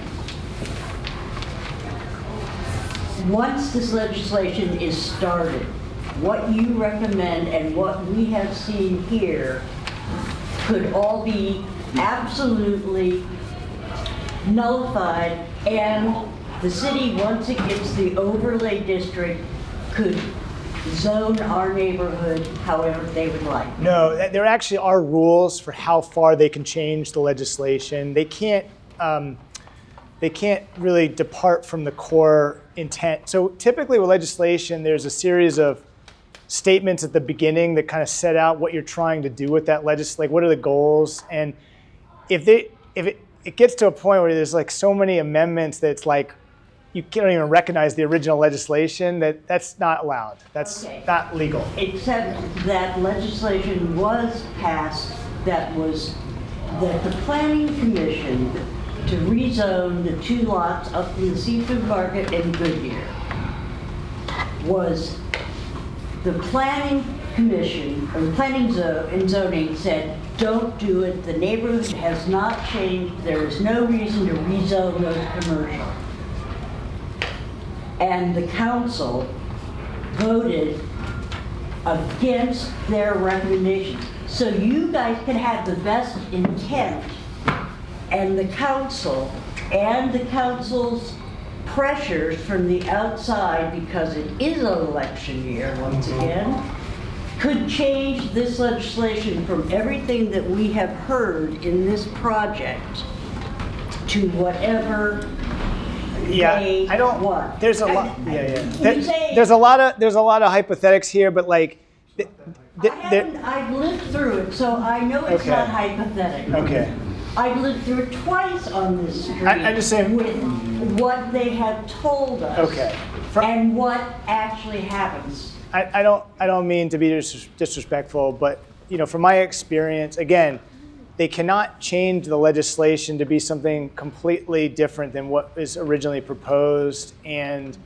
[SPEAKER 7] once this legislation is started, what you recommend and what we have seen here could all be absolutely nullified, and the city, once it gets the overlay district, could zone our neighborhood however they would like.
[SPEAKER 1] No, there actually are rules for how far they can change the legislation. They can't really depart from the core intent. So typically with legislation, there's a series of statements at the beginning that kind of set out what you're trying to do with that legislation, like what are the goals. And if it gets to a point where there's like so many amendments that it's like you can't even recognize the original legislation, that's not allowed. That's not legal.
[SPEAKER 7] Except that legislation was passed that the planning commission to rezone the 2 lots up in the Seafood Market in Goodyear was the planning commission, or the planning and zoning said, don't do it. The neighborhood has not changed. There is no reason to rezone those commercial. And the council voted against their recommendation. So you guys can have the best intent, and the council's pressures from the outside, because it is an election year once again, could change this legislation from everything that we have heard in this project to whatever they
[SPEAKER 1] I don't
[SPEAKER 7] want.
[SPEAKER 1] There's a lot. Yeah.
[SPEAKER 7] You say-
[SPEAKER 1] There's a lot of hypothetics here, but like.
[SPEAKER 7] I've lived through it, so I know it's
[SPEAKER 1] Okay.
[SPEAKER 7] not hypothetical.
[SPEAKER 1] Okay.
[SPEAKER 7] I've lived through it twice on this street.
[SPEAKER 1] I'm just saying.
[SPEAKER 7] With what they have told us.
[SPEAKER 1] Okay.
[SPEAKER 7] And what actually happens.
[SPEAKER 1] I don't mean to be disrespectful, but from my experience, again, they cannot change the legislation to be something completely different than what is originally proposed. And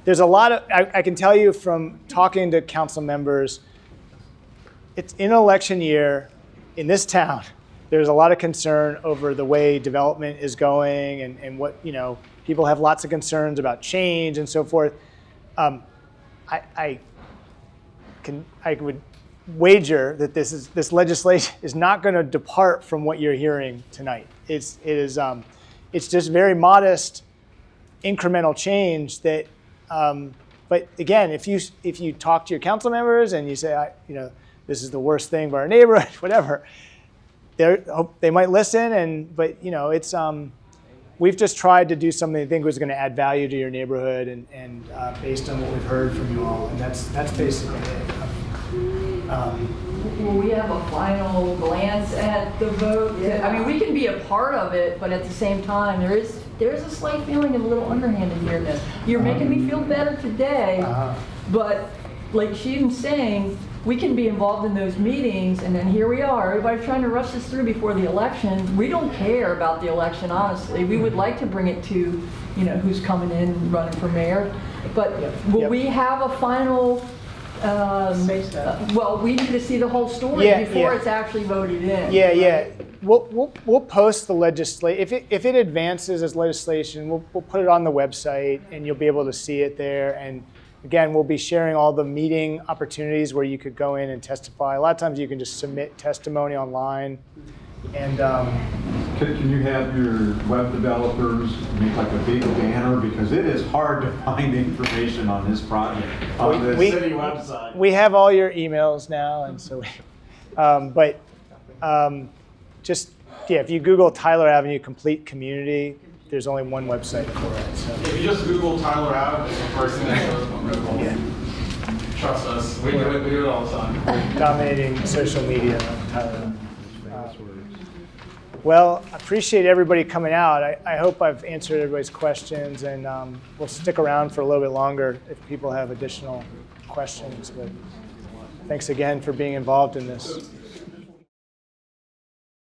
[SPEAKER 1] there's a lot of, I can tell you from talking to council members, it's in an election year in this town. There's a lot of concern over the way development is going and what, people have lots of concerns about change and so forth. I would wager that this legislation is not going to depart from what you're hearing tonight. It's just very modest, incremental change that. But again, if you talk to your council members and you say, this is the worst thing for our neighborhood, whatever, they might listen. But it's we've just tried to do something I think was going to add value to your neighborhood and based on what we've heard from you all, and that's basically it.
[SPEAKER 10] Will we have a final glance at the vote?
[SPEAKER 7] Yeah.
[SPEAKER 10] I mean, we can be a part of it, but at the same time, there's a slight feeling of a little underhanded here. That you're making me feel better today, but like she's saying, we can be involved in those meetings, and then here we are, everybody's trying to rush this through before the election. We don't care about the election, honestly. We would like to bring it to, who's coming in running for mayor, but will we have a final? Well, we need to see the whole story before it's actually voted in.
[SPEAKER 1] Yeah. We'll post the legislation. If it advances as legislation, we'll put it on the website, and you'll be able to see it there. And again, we'll be sharing all the meeting opportunities where you could go in and testify. A lot of times you can just submit testimony online. And
[SPEAKER 9] can you have your web developers make like a big banner, because it is hard to find information on this project on the city website.
[SPEAKER 1] We have all your emails now, and so if you Google Tyler Avenue Complete Community, there's only one website for it. So.
[SPEAKER 5] If you just Google Tyler Ave, it's the first thing that shows up on Google.
[SPEAKER 1] Yeah.
[SPEAKER 5] Trust us, we do it all the time.
[SPEAKER 1] Dominating social media, Tyler. Well, I appreciate everybody coming out. I hope I've answered everybody's questions, and we'll stick around for a little bit longer if people have additional questions. But thanks again for being involved in this.